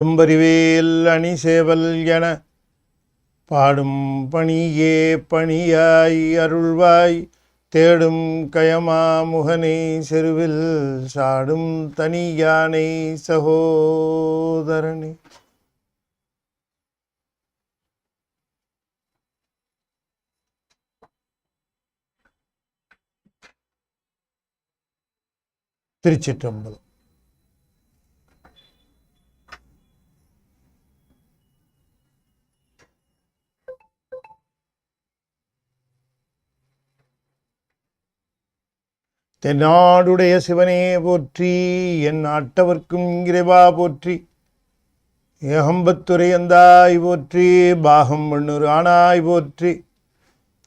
தும்பறிவேல் அணி சேவல் என பாடும் பணியே பணியாய் அருள்வாய் தேடும் கயமா முகனை செருவில் சாடும் தனி யானை சகோதரனே. திருச்சிற்றம்பலம். தென்னாடுடைய சிவனே போற்றி, என் நாட்டவர்க்கும் இறைவா போற்றி, ஏகம்பத்துரை அந்தாய் போற்றி, பாகம் மண்ணூர் ஆனாய் போற்றி,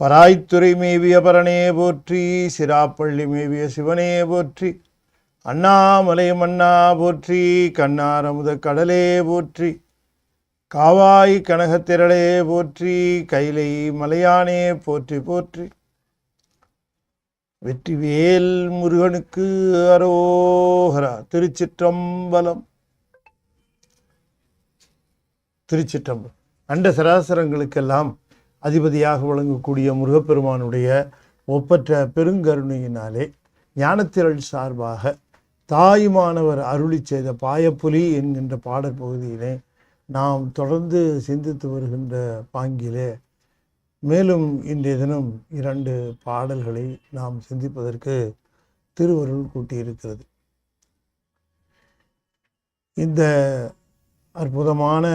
பராய்த்துறை மேவிய பரனே போற்றி, சிராப்பள்ளி மேவிய சிவனே போற்றி, அண்ணாமலை மன்னா போற்றி, கண்ணாரமுத கடலே போற்றி, காவாய் கனகத்திரளே போற்றி, கைலை மலையானே போற்றி போற்றி, வெற்றிவேல் முருகனுக்கு அரோகரா. திருச்சிற்றம்பலம். திருச்சிற்றம்பலம். அண்ட சராசரங்களுக்கெல்லாம் அதிபதியாக விளங்கக்கூடிய முருகப்பெருமானுடைய ஒப்பற்ற பெருங்கருணையினாலே ஞானத்திரள் சார்பாக தாயுமானவர் அருளி செய்த பாயப்புலி என்கின்ற பாடல் பகுதியிலே நாம் தொடர்ந்து சிந்தித்து வருகின்ற பாங்கிலே மேலும் இன்றைய தினம் 2 பாடல்களை நாம் சிந்திப்பதற்கு திருவருள் கூட்டியிருக்கிறது. இந்த அற்புதமான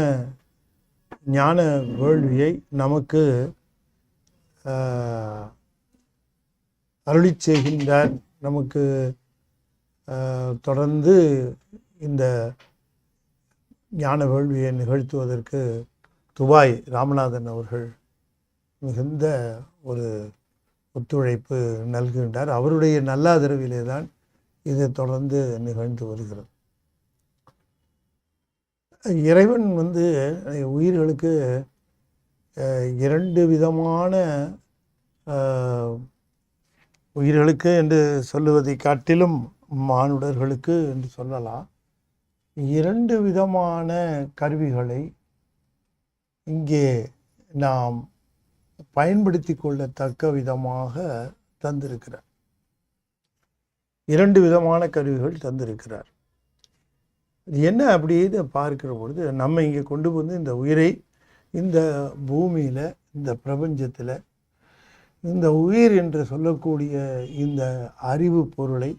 ஞான வேள்வியை நமக்கு அருளி செய்கின்றார். நமக்கு தொடர்ந்து இந்த ஞான வேள்வியை நிகழ்த்துவதற்கு துபாய் ராமநாதன் அவர்கள் மிகுந்த ஒரு ஒத்துழைப்பு நல்கின்றார். அவருடைய நல்லாதரவிலே தான் இது தொடர்ந்து நிகழ்ந்து வருகிறது. இறைவன் உயிர்களுக்கு 2 விதமான உயிர்களுக்கு என்று சொல்லுவதை காட்டிலும் மானுடர்களுக்கு என்று சொல்லலாம், 2 விதமான கருவிகளை இங்கே நாம் பயன்படுத்தி கொள்ளத்தக்க விதமாக தந்திருக்கிறார். 2 விதமான கருவிகள் தந்திருக்கிறார். என்ன அப்படின்னு பார்க்கிற பொழுது, நம்ம இங்கே கொண்டு வந்து இந்த உயிரை இந்த பூமியில், இந்த பிரபஞ்சத்தில், இந்த உயிர் என்று சொல்லக்கூடிய இந்த அறிவு பொருளை,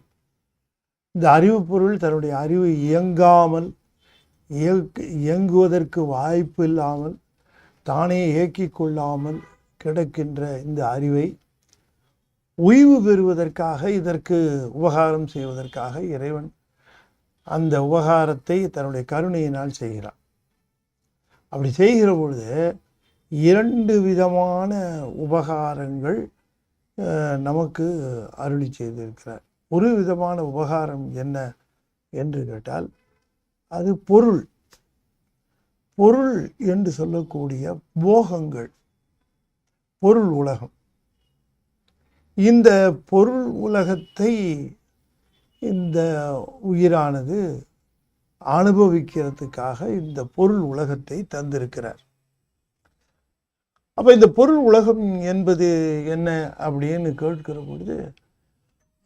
இந்த அறிவு பொருள் தன்னுடைய அறிவு இயங்காமல் இயங்குவதற்கு வாய்ப்பு இல்லாமல் தானே இயக்கிக் கொள்ளாமல் கிடக்கின்ற இந்த அறிவை ஓய்வு பெறுவதற்காக, இதற்கு உபகாரம் செய்வதற்காக இறைவன் அந்த உபகாரத்தை தன்னுடைய கருணையினால் செய்கிறான். அப்படி செய்கிற பொழுது 2 விதமான உபகாரங்கள் நமக்கு அருளி செய்திருக்கிறார். ஒரு விதமான உபகாரம் என்ன என்று கேட்டால், அது பொருள் என்று சொல்லக்கூடிய போகங்கள், பொருள் உலகம். இந்த பொருள் உலகத்தை இந்த உயிரானது அனுபவிக்கிறதுக்காக இந்த பொருள் உலகத்தை தந்திருக்கிறார். அப்போ இந்த பொருள் உலகம் என்பது என்ன அப்படின்னு கேட்கிற பொழுது,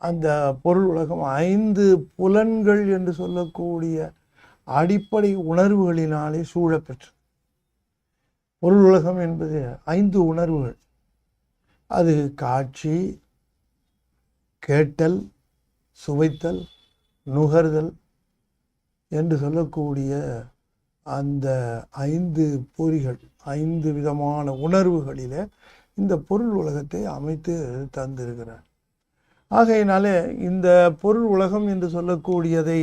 அந்த பொருள் உலகம் 5 புலன்கள் என்று சொல்லக்கூடிய அடிப்படை உணர்வுகளினாலே சூழப்பெற்றது. பொருள் உலகம் என்பது 5 உணர்வுகள். அது காட்சி, கேட்டல், சுவைத்தல், நுகர்தல் என்று சொல்லக்கூடிய அந்த 5 பொறிகள், 5 விதமான உணர்வுகளில் இந்த பொருள் உலகத்தை அமைத்து தந்திருக்கிறார். ஆகையினாலே இந்த பொருள் உலகம் என்று சொல்லக்கூடியதை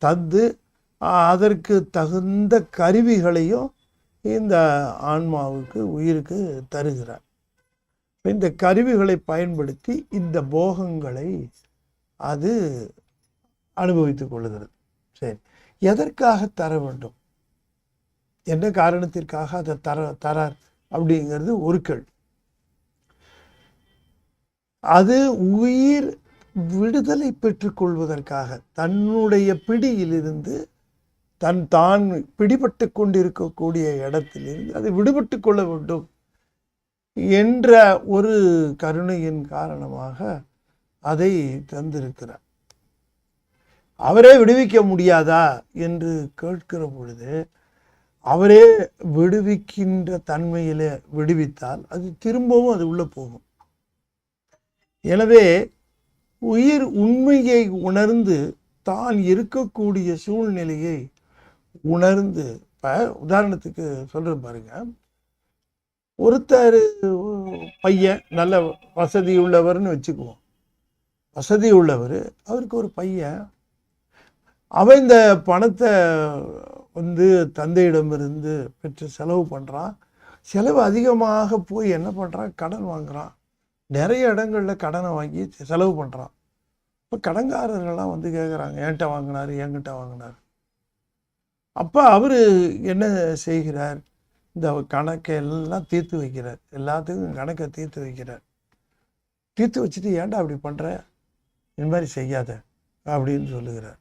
தந்து அதற்கு தகுந்த கருவிகளையும் இந்த ஆன்மாவுக்கு, உயிருக்கு தருகிறார். இந்த கருவிகளை பயன்படுத்தி இந்த போகங்களை அது அனுபவித்துக் கொள்ளுகிறது. சரி, எதற்காக தர வேண்டும், எந்த காரணத்திற்காக அதை தரார் அப்படிங்கிறது ஒரு கேள்வி. அது உயிர் விடுதலை பெற்றுக்கொள்வதற்காக, தன்னுடைய பிடியிலிருந்து தான் பிடிபட்டு கொண்டிருக்கக்கூடிய இடத்திலிருந்து அதை விடுபட்டு கொள்ள வேண்டும் என்ற ஒரு கருணையின் காரணமாக அதை தந்திருக்கிறார். அவரே விடுவிக்க முடியாதா என்று கேட்கிற பொழுது அவரே விடுவிக்கின்ற தன்மையில விடுவித்தால் அது திரும்பவும் அது உள்ள போகும். எனவே உயிர் உண்மையை உணர்ந்து தான் இருக்கக்கூடிய சூழ்நிலையை உணர்ந்து, இப்போ உதாரணத்துக்கு சொல்கிறேன் பாருங்க, ஒருத்தர் பையன் நல்ல வசதி உள்ளவர்னு வச்சுக்குவோம். வசதி உள்ளவர், அவருக்கு ஒரு பையன், அவன் இந்த பணத்தை தந்தையிடமிருந்து பெற்று செலவு பண்ணுறான். செலவு அதிகமாக போய் என்ன பண்ணுறான், கடன் வாங்குகிறான். நிறைய இடங்களில் கடனை வாங்கி செலவு பண்ணுறான். இப்போ கடன்காரர்கள்லாம் கேட்குறாங்க, என்கிட்ட வாங்கினார், என்கிட்ட வாங்கினார். அப்போ அவர் என்ன செய்கிறார், இந்த கணக்கை எல்லாம் தீர்த்து வைக்கிறார். எல்லாத்துக்கும் கணக்கை தீர்த்து வைக்கிறார். தீர்த்து வச்சுட்டு, ஏன்டா அப்படி பண்ணுற, இந்த மாதிரி செய்யாத அப்படின்னு சொல்லுகிறார்.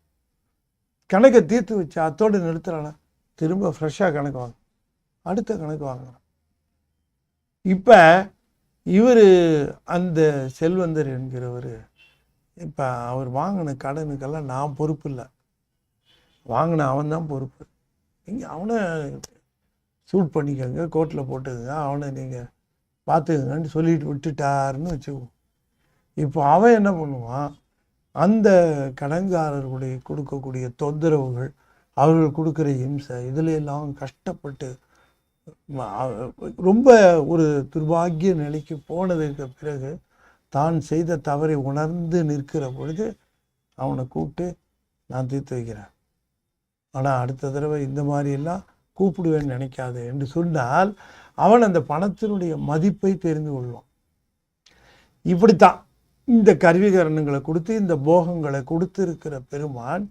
கணக்கை தீர்த்து வச்சு அத்தோடு நிறுத்துறானா, திரும்ப ஃப்ரெஷ்ஷாக கணக்கு வாங்க, அடுத்த கணக்கு வாங்குறான். இப்போ இவர் அந்த செல்வந்தர் என்கிறவர், இப்போ அவர் வாங்கின கடனுக்கெல்லாம் நான் பொறுப்பு இல்லை, வாங்கின அவன் தான் பொறுப்பு. நீங்கள் அவனை சூட் பண்ணிக்கோங்க, கோர்ட்டில் போட்டுக்கோங்க, அவனை நீங்கள் பார்த்துக்கங்கன்னு சொல்லிட்டு விட்டுட்டாருன்னு வச்சுக்குவோம். இப்போ அவன் என்ன பண்ணுவான், அந்த கடன்காரர்களுடைய கொடுக்கக்கூடிய தொந்தரவுகள், அவர்கள் கொடுக்குற இம்சை, இதில் எல்லாம் கஷ்டப்பட்டு ரொம்ப ஒரு துர்பாகிய நிலைக்கு போனதுக்கு பிறகு தான் செய்த தவறை உணர்ந்து நிற்கிற பொழுது அவனை கூப்பிட்டு, நான் தீர்த்து வைக்கிறேன், ஆனால் அடுத்த தடவை இந்த மாதிரியெல்லாம் கூப்பிடுவேன்னு நினைக்காத என்று சொன்னால் அவன் அந்த பணத்தினுடைய மதிப்பை தெரிந்து கொள்வான். இப்படித்தான் இந்த கருவிகரணங்களை கொடுத்து, இந்த போகங்களை கொடுத்திருக்கிற பெருமான்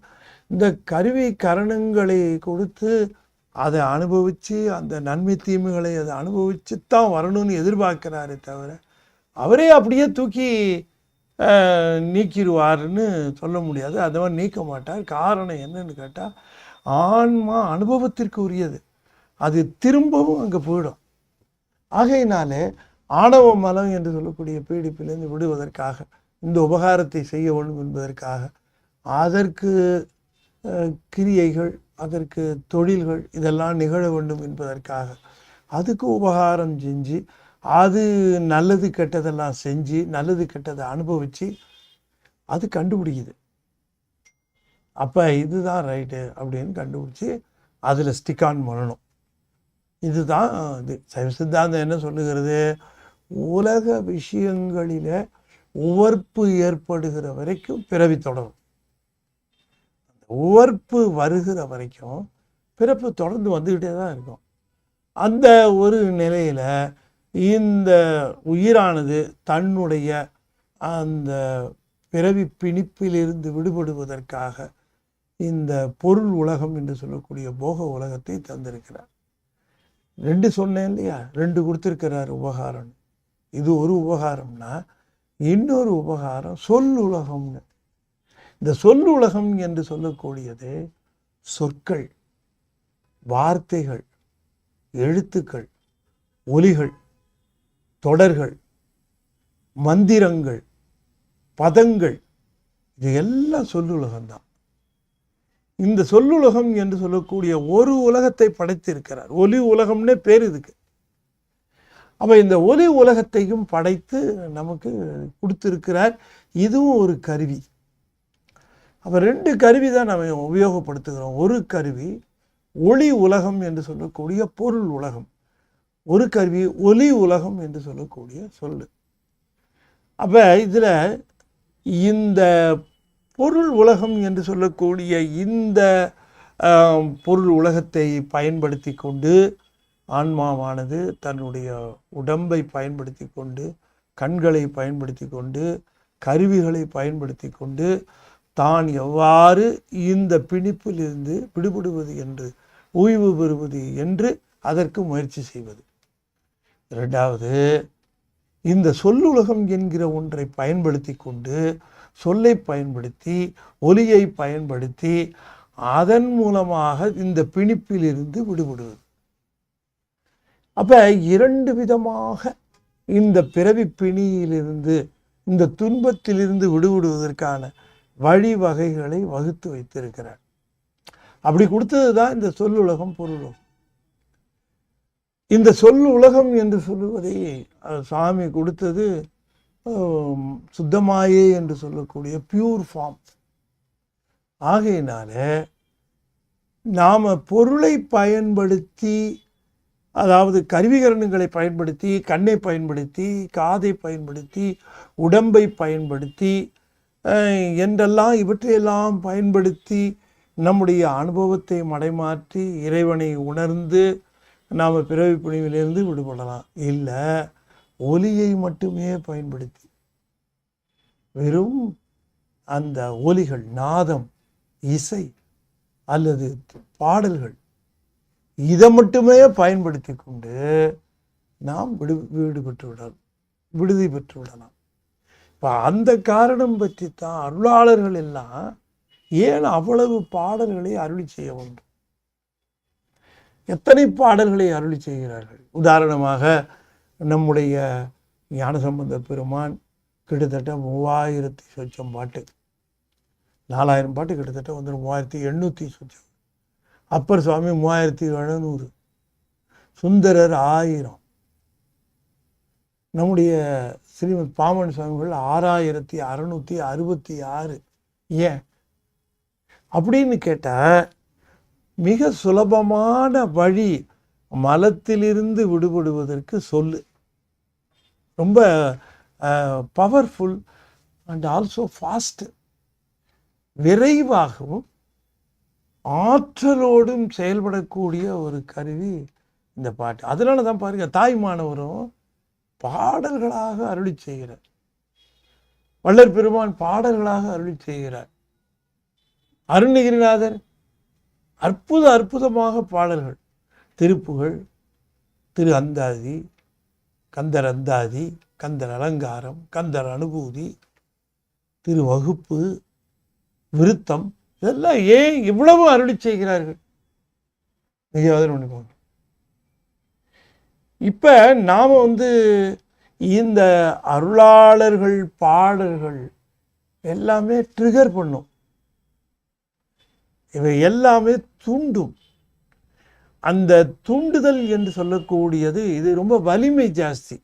இந்த கருவி கரணங்களை கொடுத்து அதை அனுபவித்து, அந்த நன்மை தீமைகளை அதை அனுபவித்து தான் வரணும்னு எதிர்பார்க்கிறாரே தவிர அவரே அப்படியே தூக்கி நீக்கிடுவார்னு சொல்ல முடியாது. அதை மாதிரி நீக்க மாட்டார். காரணம் என்னன்னு கேட்டால், ஆன்மா அனுபவத்திற்கு உரியது, அது திரும்பவும் அங்கே போயிடும். ஆகையினாலே ஆணவ மலம் என்று சொல்லக்கூடிய பீடிப்பிலிருந்து விடுவதற்காக, இந்த உபகாரத்தை செய்ய வேண்டும் என்பதற்காக, அதற்கு கிரியைகள், அதற்கு தொழில்கள் இதெல்லாம் நிகழ வேண்டும் என்பதற்காக, அதுக்கு உபகாரம் செஞ்சு, அது நல்லது கெட்டதெல்லாம் செஞ்சு, நல்லது கெட்டதை அனுபவித்து அது கண்டுபிடிக்குது. அப்போ இதுதான் ரைட்டு அப்படின்னு கண்டுபிடிச்சி அதில் ஸ்டிக் ஆன் பண்ணணும். இதுதான் இது. சைவ சித்தாந்தம் என்ன சொல்லுகிறது, உலக விஷயங்களில் உவர்ப்பு ஏற்படுகிற வரைக்கும் பிறவி தொடரும். உவர்ப்பு வருகிற வரைக்கும் பிறப்பு தொடர்ந்து வந்துக்கிட்டே தான் இருக்கும். அந்த ஒரு நிலையில் இந்த உயிரானது தன்னுடைய அந்த பிறவி பிணிப்பிலிருந்து விடுபடுவதற்காக இந்த பொருள் உலகம் என்று சொல்லக்கூடிய போக உலகத்தை தந்திருக்கிறார். 2 சொன்னேன் இல்லையா, 2 கொடுத்திருக்கிறார் உபகாரம். இது ஒரு உபகாரம்னா, இன்னொரு உபகாரம் சொல்லுலகம்னு. இந்த சொல்லுலகம் என்று சொல்லக்கூடியது சொற்கள், வார்த்தைகள், எழுத்துக்கள், ஒலிகள், தொடர்கள், மந்திரங்கள், பதங்கள், இது எல்லாம் சொல்லுலகம்தான். இந்த சொல்லுலகம் என்று சொல்லக்கூடிய ஒரு உலகத்தை படைத்திருக்கிறார். ஒலி உலகம்னே பேர் இதுக்கு. அப்போ இந்த ஒலி உலகத்தையும் படைத்து நமக்கு கொடுத்திருக்கிறார். இதுவும் ஒரு கருவி. அப்போ 2 கருவி தான் நம்ம உபயோகப்படுத்துகிறோம். ஒரு கருவி ஒளி உலகம் என்று சொல்லக்கூடிய பொருள் உலகம், ஒரு கருவி ஒலி உலகம் என்று சொல்லக்கூடிய சொல்லு. அப்போ இதில் இந்த பொருள் உலகம் என்று சொல்லக்கூடிய இந்த பொருள் உலகத்தை பயன்படுத்தி கொண்டு ஆன்மாவானது தன்னுடைய உடம்பை பயன்படுத்தி கொண்டு, கண்களை பயன்படுத்தி கொண்டு, கருவிகளை பயன்படுத்தி கொண்டு தான் எவ்வாறு இந்த பிணிப்பிலிருந்து விடுபடுவது என்று, ஓய்வு பெறுவது என்று அதற்கு முயற்சி செய்வது. 2வது, இந்த சொல்லுலகம் என்கிற ஒன்றை பயன்படுத்தி கொண்டு, சொல்லை பயன்படுத்தி, ஒலியை பயன்படுத்தி அதன் மூலமாக இந்த பிணிப்பிலிருந்து விடுபடுவது. அப்போ 2 விதமாக இந்த பிறவி பிணியிலிருந்து, இந்த துன்பத்திலிருந்து விடுபடுவதற்கான வழிவகைகளை வகுத்து வைத்திருக்கிறார். அப்படி கொடுத்தது தான் இந்த சொல்லுலகம் பொருளுலகம். இந்த சொல்லுலகம் என்று சொல்லுவதை சாமி கொடுத்தது சுத்தமாயே என்று சொல்லக்கூடிய பியூர் ஃபார்ம். ஆகையினால நாம் பொருளை பயன்படுத்தி, அதாவது கருவிகரணங்களை பயன்படுத்தி, கண்ணை பயன்படுத்தி, காதை பயன்படுத்தி, உடம்பை பயன்படுத்தி என்றெல்லாம் இவற்றையெல்லாம் பயன்படுத்தி நம்முடைய அனுபவத்தை மடைமாற்றி இறைவனை உணர்ந்து நாம் பிறவி பிணிவிலிருந்து விடுபடலாம். இல்லை, ஒலியை மட்டுமே பயன்படுத்தி, வெறும் அந்த ஒலிகள், நாதம், இசை அல்லது பாடல்கள், இதை மட்டுமே பயன்படுத்தி கொண்டு நாம் விடுதி பெற்று விடலாம். இப்போ அந்த காரணம் பற்றி தான் அருளாளர்கள் எல்லாம் ஏன் அவ்வளவு பாடல்களை அருளி செய்ய வேண்டும்? எத்தனை பாடல்களை அருளி செய்கிறார்கள். உதாரணமாக நம்முடைய ஞானசம்பந்த பெருமான் கிட்டத்தட்ட 3000 சொச்சம் பாட்டு, 4000 பாட்டு கிட்டத்தட்ட வந்து 3800 சொச்சம். அப்பர் சுவாமி 3700, சுந்தரர் 1000, நம்முடைய ஸ்ரீமத் பாமன் சுவாமிகள் 6666. ஏன் அப்படின்னு கேட்டால், மிக சுலபமான வழி மலத்திலிருந்து விடுபடுவதற்கு சொல்லு. ரொம்ப பவர்ஃபுல் அண்ட் ஆல்சோ ஃபாஸ்ட். விரைவாகவும் ஆற்றலோடும் செயல்படக்கூடிய ஒரு கருவி இந்த பாட்டு. அதனால தான் பாருங்க, தாய்மானவரும் பாடல்களாக அருளி செய்கிறார். வள்ளற் பெருமான் பாடல்களாக அருளி செய்கிறார். அருணகிரிநாதர் அற்புதமாக பாடல்கள், திருப்புகழ், திரு அந்தாதி, கந்தர் அந்தாதி, கந்தர் அலங்காரம், கந்தர் அனுபூதி, திரு வகுப்பு, விருத்தம், இதெல்லாம் ஏன் இவ்வளவு அருளி செய்கிறார்கள்? ஒன்று. இப்போ நாம் இந்த அருளாளர்கள் பாடல்கள் எல்லாமே ட்ரிகர் பண்ணும். இவை எல்லாமே தூண்டும். அந்த தூண்டுதல் என்று சொல்லக்கூடியது இது ரொம்ப வலிமை ஜாஸ்தி.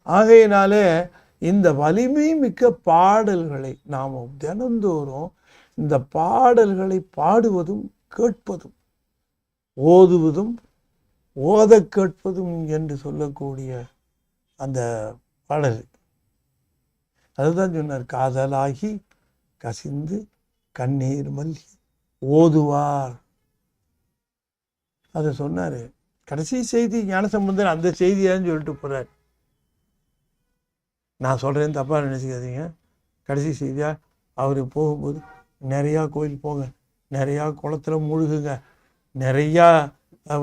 ஆகையினாலே இந்த வலிமை மிக்க பாடல்களை நாம் தினந்தோறும் இந்த பாடல்களை பாடுவதும் கேட்பதும், ஓதுவதும் ஓத கேட்பதும் என்று சொல்லக்கூடிய அந்த பாடல், அதுதான் சொன்னார். காதலாகி கசிந்து கண்ணீர் மல்கி ஓதுவார், அதை சொன்னார். கடைசி செய்தி ஞானசம்பந்தர் அந்த செய்தியான்னு சொல்லிட்டு போகிறார். நான் சொல்கிறேன், தப்பாக நினச்சிக்காதீங்க. கடைசி செய்தியாக அவர் போகும்போது நிறையா கோயில் போங்க, நிறையா குளத்துல மூழ்குங்க, நிறையா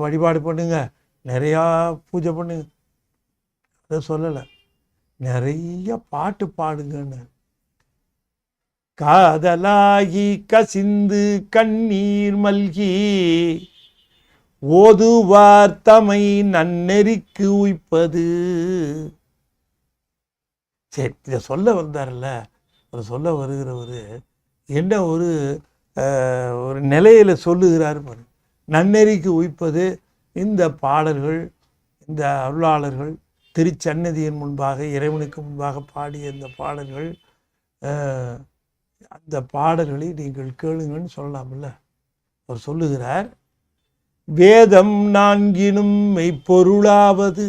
வழிபாடு பண்ணுங்க, நிறையா பூஜை பண்ணுங்க, அதை சொல்லலை. நிறைய பாட்டு பாடுங்கன்னு. காதலாகி கசிந்து கண்ணீர் மல்கி ஓதுவார் தமை நன்னெறிக்கு உய்ப்பது. சரி, இதை சொல்ல வந்தார்ல, அதை சொல்ல வருகிறவர் என்ன ஒரு நிலையில் சொல்லுகிறார் பாரு. நன்னெறிக்கு உய்ப்பது இந்த பாடல்கள், இந்த அருளாளர்கள் திருச்சன்னதியின் முன்பாக, இறைவனுக்கு முன்பாக பாடிய இந்த பாடல்கள், அந்த பாடல்களை நீங்கள் கேளுங்கன்னு சொல்லலாம்ல. அவர் சொல்லுகிறார், வேதம் 4 மெய்ப்பொருளாவது.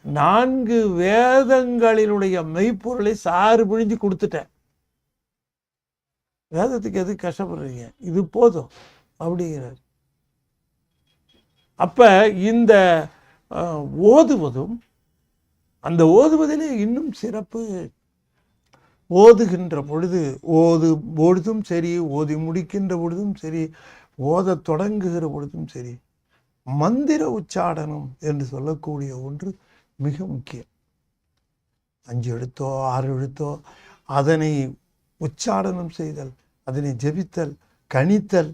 4 வேதங்களினுடைய மெய்ப்பொருளை சாறு பிழிஞ்சு கொடுத்துட்டேன். வேதத்துக்கு எது கஷ்டப்படுறீங்க, இது போதும் அப்படிங்கிறார். அப்ப இந்த ஓதுவதும், அந்த ஓதுவதிலே இன்னும் சிறப்பு. ஓதுகின்ற பொழுது, பொழுதும் சரி, ஓதி முடிக்கின்ற பொழுதும் சரி, ஓத தொடங்குகிற பொழுதும் சரி, மந்திர உச்சாடனம் என்று சொல்லக்கூடிய ஒன்று மிக முக்கியம். 5 எழுத்தோ 6 எழுத்தோ அதனை உச்சாடனம் செய்தல், அதனை ஜெபித்தல், கணித்தல்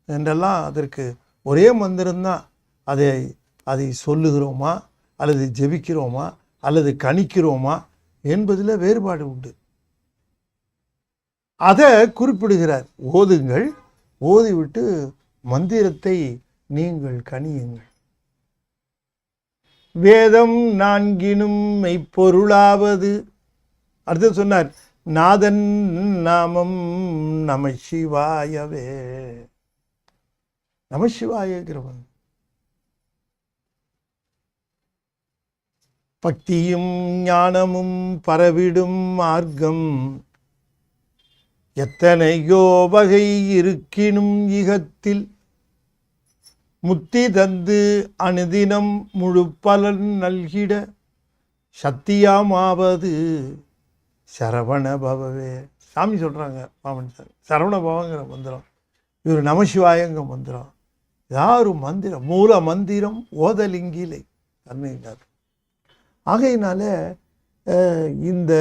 என்றெல்லாம் அதற்கு ஒரே மந்திரம்தான். அதை சொல்லுகிறோமா அல்லது ஜெபிக்கிறோமா அல்லது கணிக்கிறோமா என்பதில் வேறுபாடு உண்டு. அதை குறிப்பிடுகிறார். ஓதுங்கள், ஓதிவிட்டு மந்திரத்தை நீங்கள் கணியுங்கள். வேதம் நான்கினும் மெய்ப்பொருளாவது. அடுத்து சொன்னார், நாதன் நாமம் நம சிவாயவே. நம சிவாயங்கிறவன் பக்தியும் ஞானமும் பரவிடும் மார்க்கம் எத்தனையோ வகை இருக்கினும் இகத்தில் முத்தி தந்து அனுதினம் முழு பலன் நல்கிட சத்தியமாவது சரவண பவவே. சாமி சொல்கிறாங்க, மாமன் சார், சரவண பவங்கிற மந்திரம், இவர் நமசிவாயங்க மந்திரம். யாரு மந்திரம், மூல மந்திரம் ஓதலிங்கிலை தன்மையினார். ஆகையினால இந்த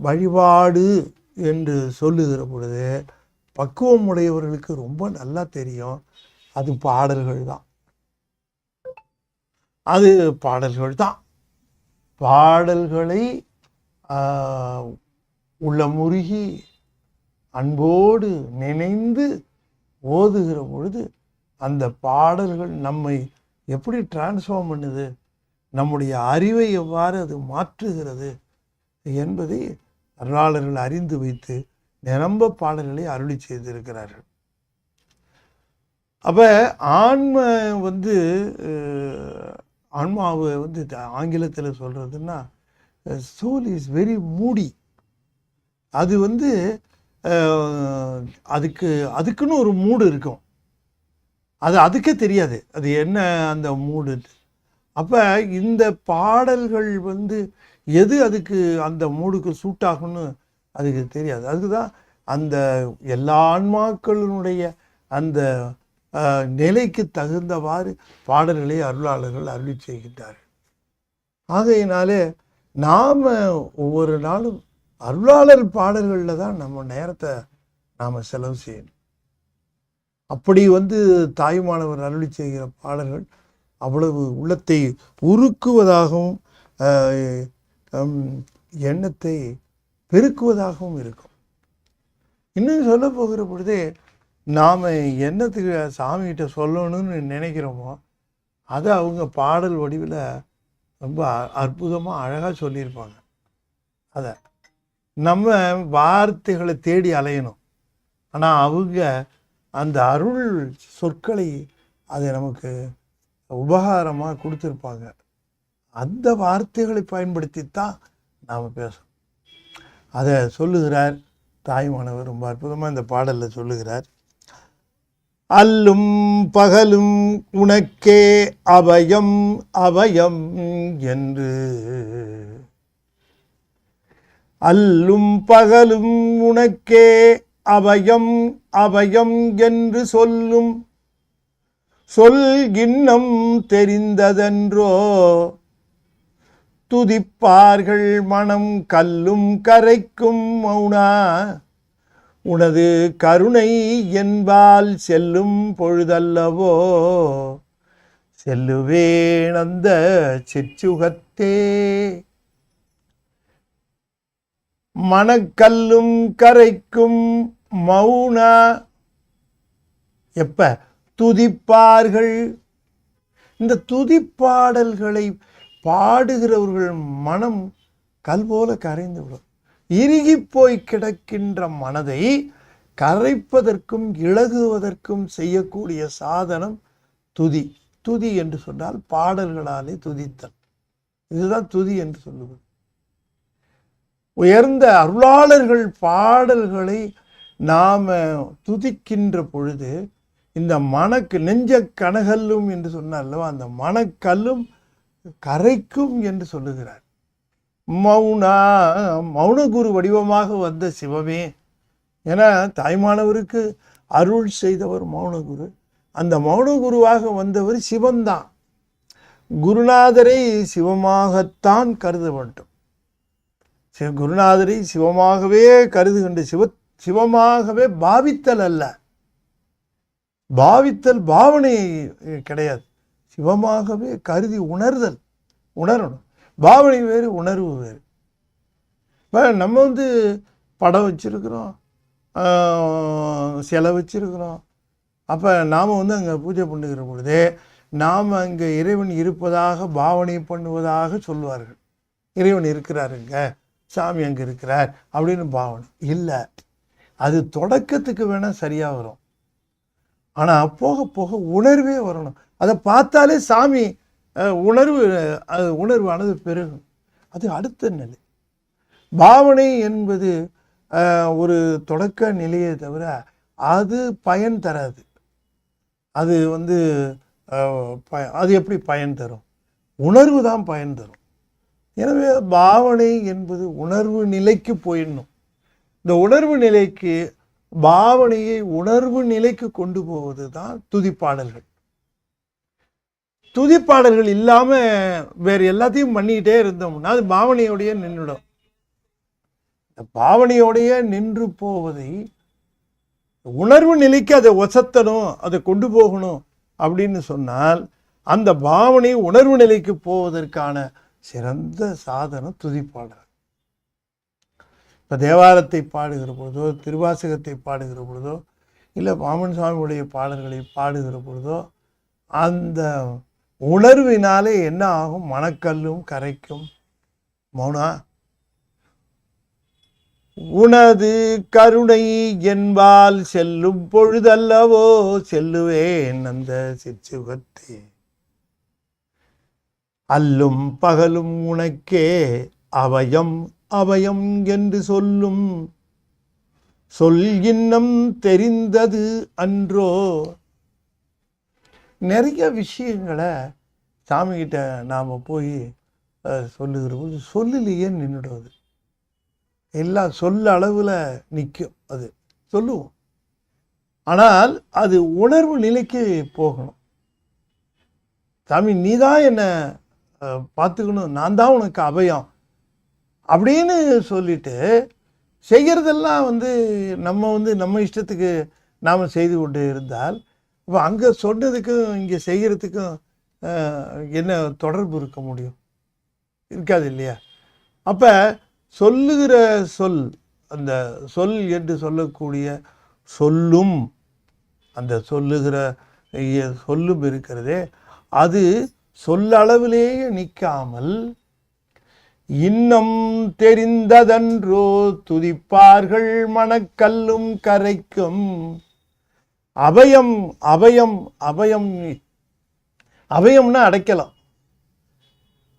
வழிபாடு என்று சொல்லுகிற பொழுது பக்குவம் உடையவர்களுக்கு ரொம்ப நல்லா தெரியும். அது பாடல்கள் தான், அது பாடல்கள் தான். பாடல்களை உள்ளமுருகி அன்போடு நினைந்து ஓதுகிற பொழுது அந்த பாடல்கள் நம்மை எப்படி டிரான்ஸ்ஃபார்ம் பண்ணுது, நம்முடைய அறிவை எவ்வாறு அது மாற்றுகிறது என்பதை அருளாளர்கள் அறிந்து வைத்து நிரம்ப பாடல்களை அருளி செய்திருக்கிறார்கள். அப்போ ஆன்மாவை ஆங்கிலத்தில் சொல்கிறதுன்னா சோல் இஸ் வெரி மூடி. அது அதுக்குன்னு ஒரு மூடு இருக்கும். அதுக்கே தெரியாது அது என்ன அந்த மூடு. அப்போ இந்த பாடல்கள் எது அதுக்கு அந்த மூடுக்கு சூட் ஆகும்னு அதுக்கு தெரியாது. அதுக்கு தான் அந்த எல்லா ஆன்மாக்களினுடைய அந்த நிலைக்கு தகுந்தவாறு பாடல்களை அருளாளர்கள் அருளி செய்கின்றார்கள். ஆகையினாலே நாம் ஒவ்வொரு நாளும் அருளாளர் பாடல்களில் தான் நம்ம நேரத்தை நாம் செலவு செய்யணும். அப்படி தாயுமானவர் அருளி செய்கிற பாடல்கள் அவ்வளவு உள்ளத்தை உருக்குவதாகவும் எண்ணத்தை பெருக்குவதாகவும் இருக்கும். இன்னும் சொல்ல போகிற பொழுதே நாம் என்னத்துக்கு சாமிகிட்ட சொல்லணும்னு நினைக்கிறோமோ அதை அவங்க பாடல் வடிவில் ரொம்ப அற்புதமாக அழகாக சொல்லியிருப்பாங்க. அதை நம்ம வார்த்தைகளை தேடி அலையணும். ஆனால் அவங்க அந்த அருள் சொற்களை அதை நமக்கு உபகாரமாக கொடுத்துருப்பாங்க. அந்த வார்த்தைகளை பயன்படுத்தித்தான் நாம் பேசணும். அதை சொல்லுகிறார் தாயுமானவர் ரொம்ப அற்புதமாக இந்த பாடலில் சொல்லுகிறார். அல்லும் பகலும் உனக்கே அபயம் அபயம் என்று, அல்லும் பகலும் உனக்கே அபயம் அபயம் என்று சொல்லும் சொல் இன்னம் தெரிந்ததென்றோ, துதிப்பார்கள் மனம் கல்லும் கரைக்கும் மௌனா, உனது கருணை என்பால் செல்லும் பொழுதல்லவோ, செல்லுவேன் அந்த சிற்சுகத்தே. மனக்கல்லும் கரைக்கும் மௌனா எப்ப துதிப்பார்கள். இந்த துதிப்பாடல்களை பாடுகிறவர்கள் மனம் கல் போல கரைந்து விடும். இறுகி போய் கிடக்கின்ற மனதை கரைப்பதற்கும் இளகுவதற்கும் செய்யக்கூடிய சாதனம் துதி. துதி என்று சொன்னால் பாடல்களாலே துதித்தல். இதுதான் துதி என்று சொல்லுவது. உயர்ந்த அருளாளர்கள் பாடல்களை நாம் துதிக்கின்ற பொழுது இந்த நெஞ்ச கனகல்லும் என்று சொன்னார்லவா, அந்த மனக்கல்லும் கரைக்கும் என்று சொல்லுகிறார். மௌனகுரு வடிவமாக வந்த சிவமே. ஏன்னா தாய்மானவருக்கு அருள் செய்தவர் மௌனகுரு. அந்த மௌனகுருவாக வந்தவர் சிவன்தான். குருநாதரை சிவமாகத்தான் கருத வேண்டும். குருநாதரை சிவமாகவே கருதுகின்ற சிவமாகவே பாவித்தல் அல்ல, பாவித்தல் பாவனை கிடையாது, சிவமாகவே கருதி உணரணும். பாவனை வேறு, உணர்வு வேறு. இப்போ நம்ம வந்து படம் வச்சிருக்கிறோம், சிலை வச்சிருக்கிறோம். அப்போ நாம் வந்து அங்கே பூஜை பண்ணுகிற பொழுதே நாம் அங்கே இறைவன் இருப்பதாக பாவனை பண்ணுவதாக சொல்லுவார்கள். இறைவன் இருக்கிறாருங்க, சாமி அங்கே இருக்கிறார் அப்படின்னு பாவனை இல்லை. அது தொடக்கத்துக்கு வேணால் சரியாக வரும், ஆனால் போக போக உணர்வே வரணும். அதை பார்த்தாலே சாமி உணர்வானது பெருகும். அது அடுத்த நிலை. பாவனை என்பது ஒரு தொடக்க நிலையை தவிர அது பயன் தராது. அது வந்து அது எப்படி பயன் தரும்? உணர்வு தான் பயன் தரும். எனவே பாவனை என்பது உணர்வு நிலைக்கு போயிடணும். இந்த உணர்வு நிலைக்கு, பாவனையை உணர்வு நிலைக்கு கொண்டு போவது தான் துதிப்பாடல்கள். துதிப்பாடல்கள் இல்லாமல் வேறு எல்லாத்தையும் பண்ணிக்கிட்டே இருந்தோம்னா அது பாவனையோடைய நின்றுடும். பாவனையோடைய நின்று போவதை உணர்வு நிலைக்கு அதை ஒசத்தணும், அதை கொண்டு போகணும் அப்படின்னு சொன்னால் அந்த பாவனை உணர்வு நிலைக்கு போவதற்கான சிறந்த சாதனம் துதிப்பாடல். இப்போ தேவாரத்தை பாடுகிற பொழுதோ, திருவாசகத்தை பாடுகிற பொழுதோ, இல்லை பாமன் சுவாமியுடைய பாடல்களை பாடுகிற பொழுதோ அந்த உணர்வினாலே என்ன ஆகும்? மனக்கல்லும் கரைக்கும். மௌனா உனது கருணை என்பால் செல்லும் பொழுதல்லவோ செல்லுவேன் அந்த சிற்சுகத்தே, அல்லும் பகலும் உனக்கே அபயம் அபயம் என்று சொல்லும் சொல் இன்னம் தெரிந்தது அன்றோ. நிறைய விஷயங்களை சாமிகிட்ட நாம் போய் சொல்லுகிற போது சொல்லிலேயே நின்றுடுவது. எல்லாம் சொல்ல அளவில் நிற்கும், அது சொல்லுவோம். ஆனால் அது உணர்வு நிலைக்கு போகணும். சாமி நீ தான் என்னை பார்த்துக்கணும், நான் தான் உனக்கு அபயம் அப்படின்னு சொல்லிட்டு செய்கிறதெல்லாம் வந்து நம்ம இஷ்டத்துக்கு நாம் செய்து கொண்டு இருந்தால் இப்போ அங்கே சொன்னதுக்கும் இங்கே செய்கிறதுக்கும் என்ன தொடர்பு இருக்க முடியும்? இருக்காது இல்லையா? அப்போ சொல்லுகிற சொல், அந்த சொல் என்று சொல்லக்கூடிய சொல்லும், அந்த சொல்லுகிற சொல்லும் இருக்கிறதே, அது சொல்லளவிலேயே நிற்காமல் இன்னும் தெரிந்ததன்றோ துதிப்பார்கள் மனக்கல்லும் கரைக்கும். அபயம் அபயம் அபயம், அபயம்னா அடைக்கலாம்,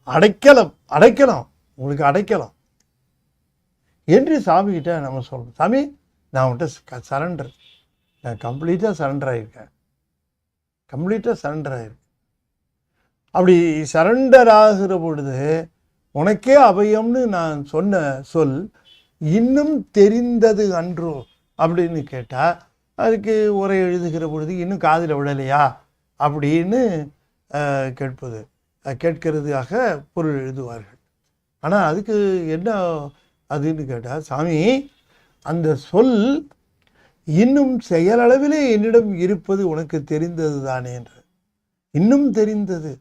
அடைக்கலம் அடைக்கலாம், உங்களுக்கு அடைக்கலாம் என்று சாமிகிட்ட நம்ம சொல்லணும். சாமி நான் உன்கிட்ட சரண்டர், நான் கம்ப்ளீட்டாக சரண்டர் ஆகியிருக்கேன், கம்ப்ளீட்டாக சரண்டர் ஆகியிருக்கேன். அப்படி சரண்டர் ஆகிற பொழுது உனக்கே அபயம்னு நான் சொன்ன சொல் இன்னும் தெரிந்தது அன்றோ அப்படின்னு கேட்டால் அதுக்கு உரை எழுதுகிற பொழுது இன்னும் காதில் விழலையா அப்படின்னு கேட்கிறதுக்காக பொருள் எழுதுவார்கள். ஆனால் அதுக்கு என்ன அதுன்னு கேட்டால், சாமி அந்த சொல் இன்னும் செயலளவிலே என்னிடம் இருப்பது உனக்கு தெரிந்தது தானே என்று. இன்னும் தெரிந்தது,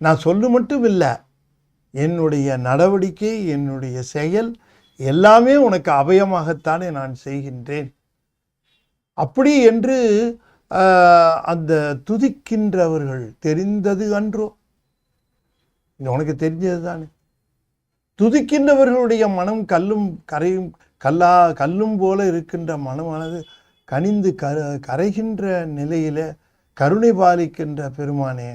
நான் சொல்லு மட்டும் இல்லை, என்னுடைய நடவடிக்கை என்னுடைய செயல் எல்லாமே உனக்கு அபயமாகத்தானே நான் செய்கின்றேன். அப்படி என்று அந்த துதிக்கின்றவர்கள் தெரிந்தது அன்றோ, இது உனக்கு தெரிஞ்சது தானே. துதிக்கின்றவர்களுடைய மனம் கல்லும் கரையும் கல்லும் போல இருக்கின்ற மனமானது கனிந்து கரைகின்ற நிலையில கருணை பாலிக்கின்ற பெருமானே,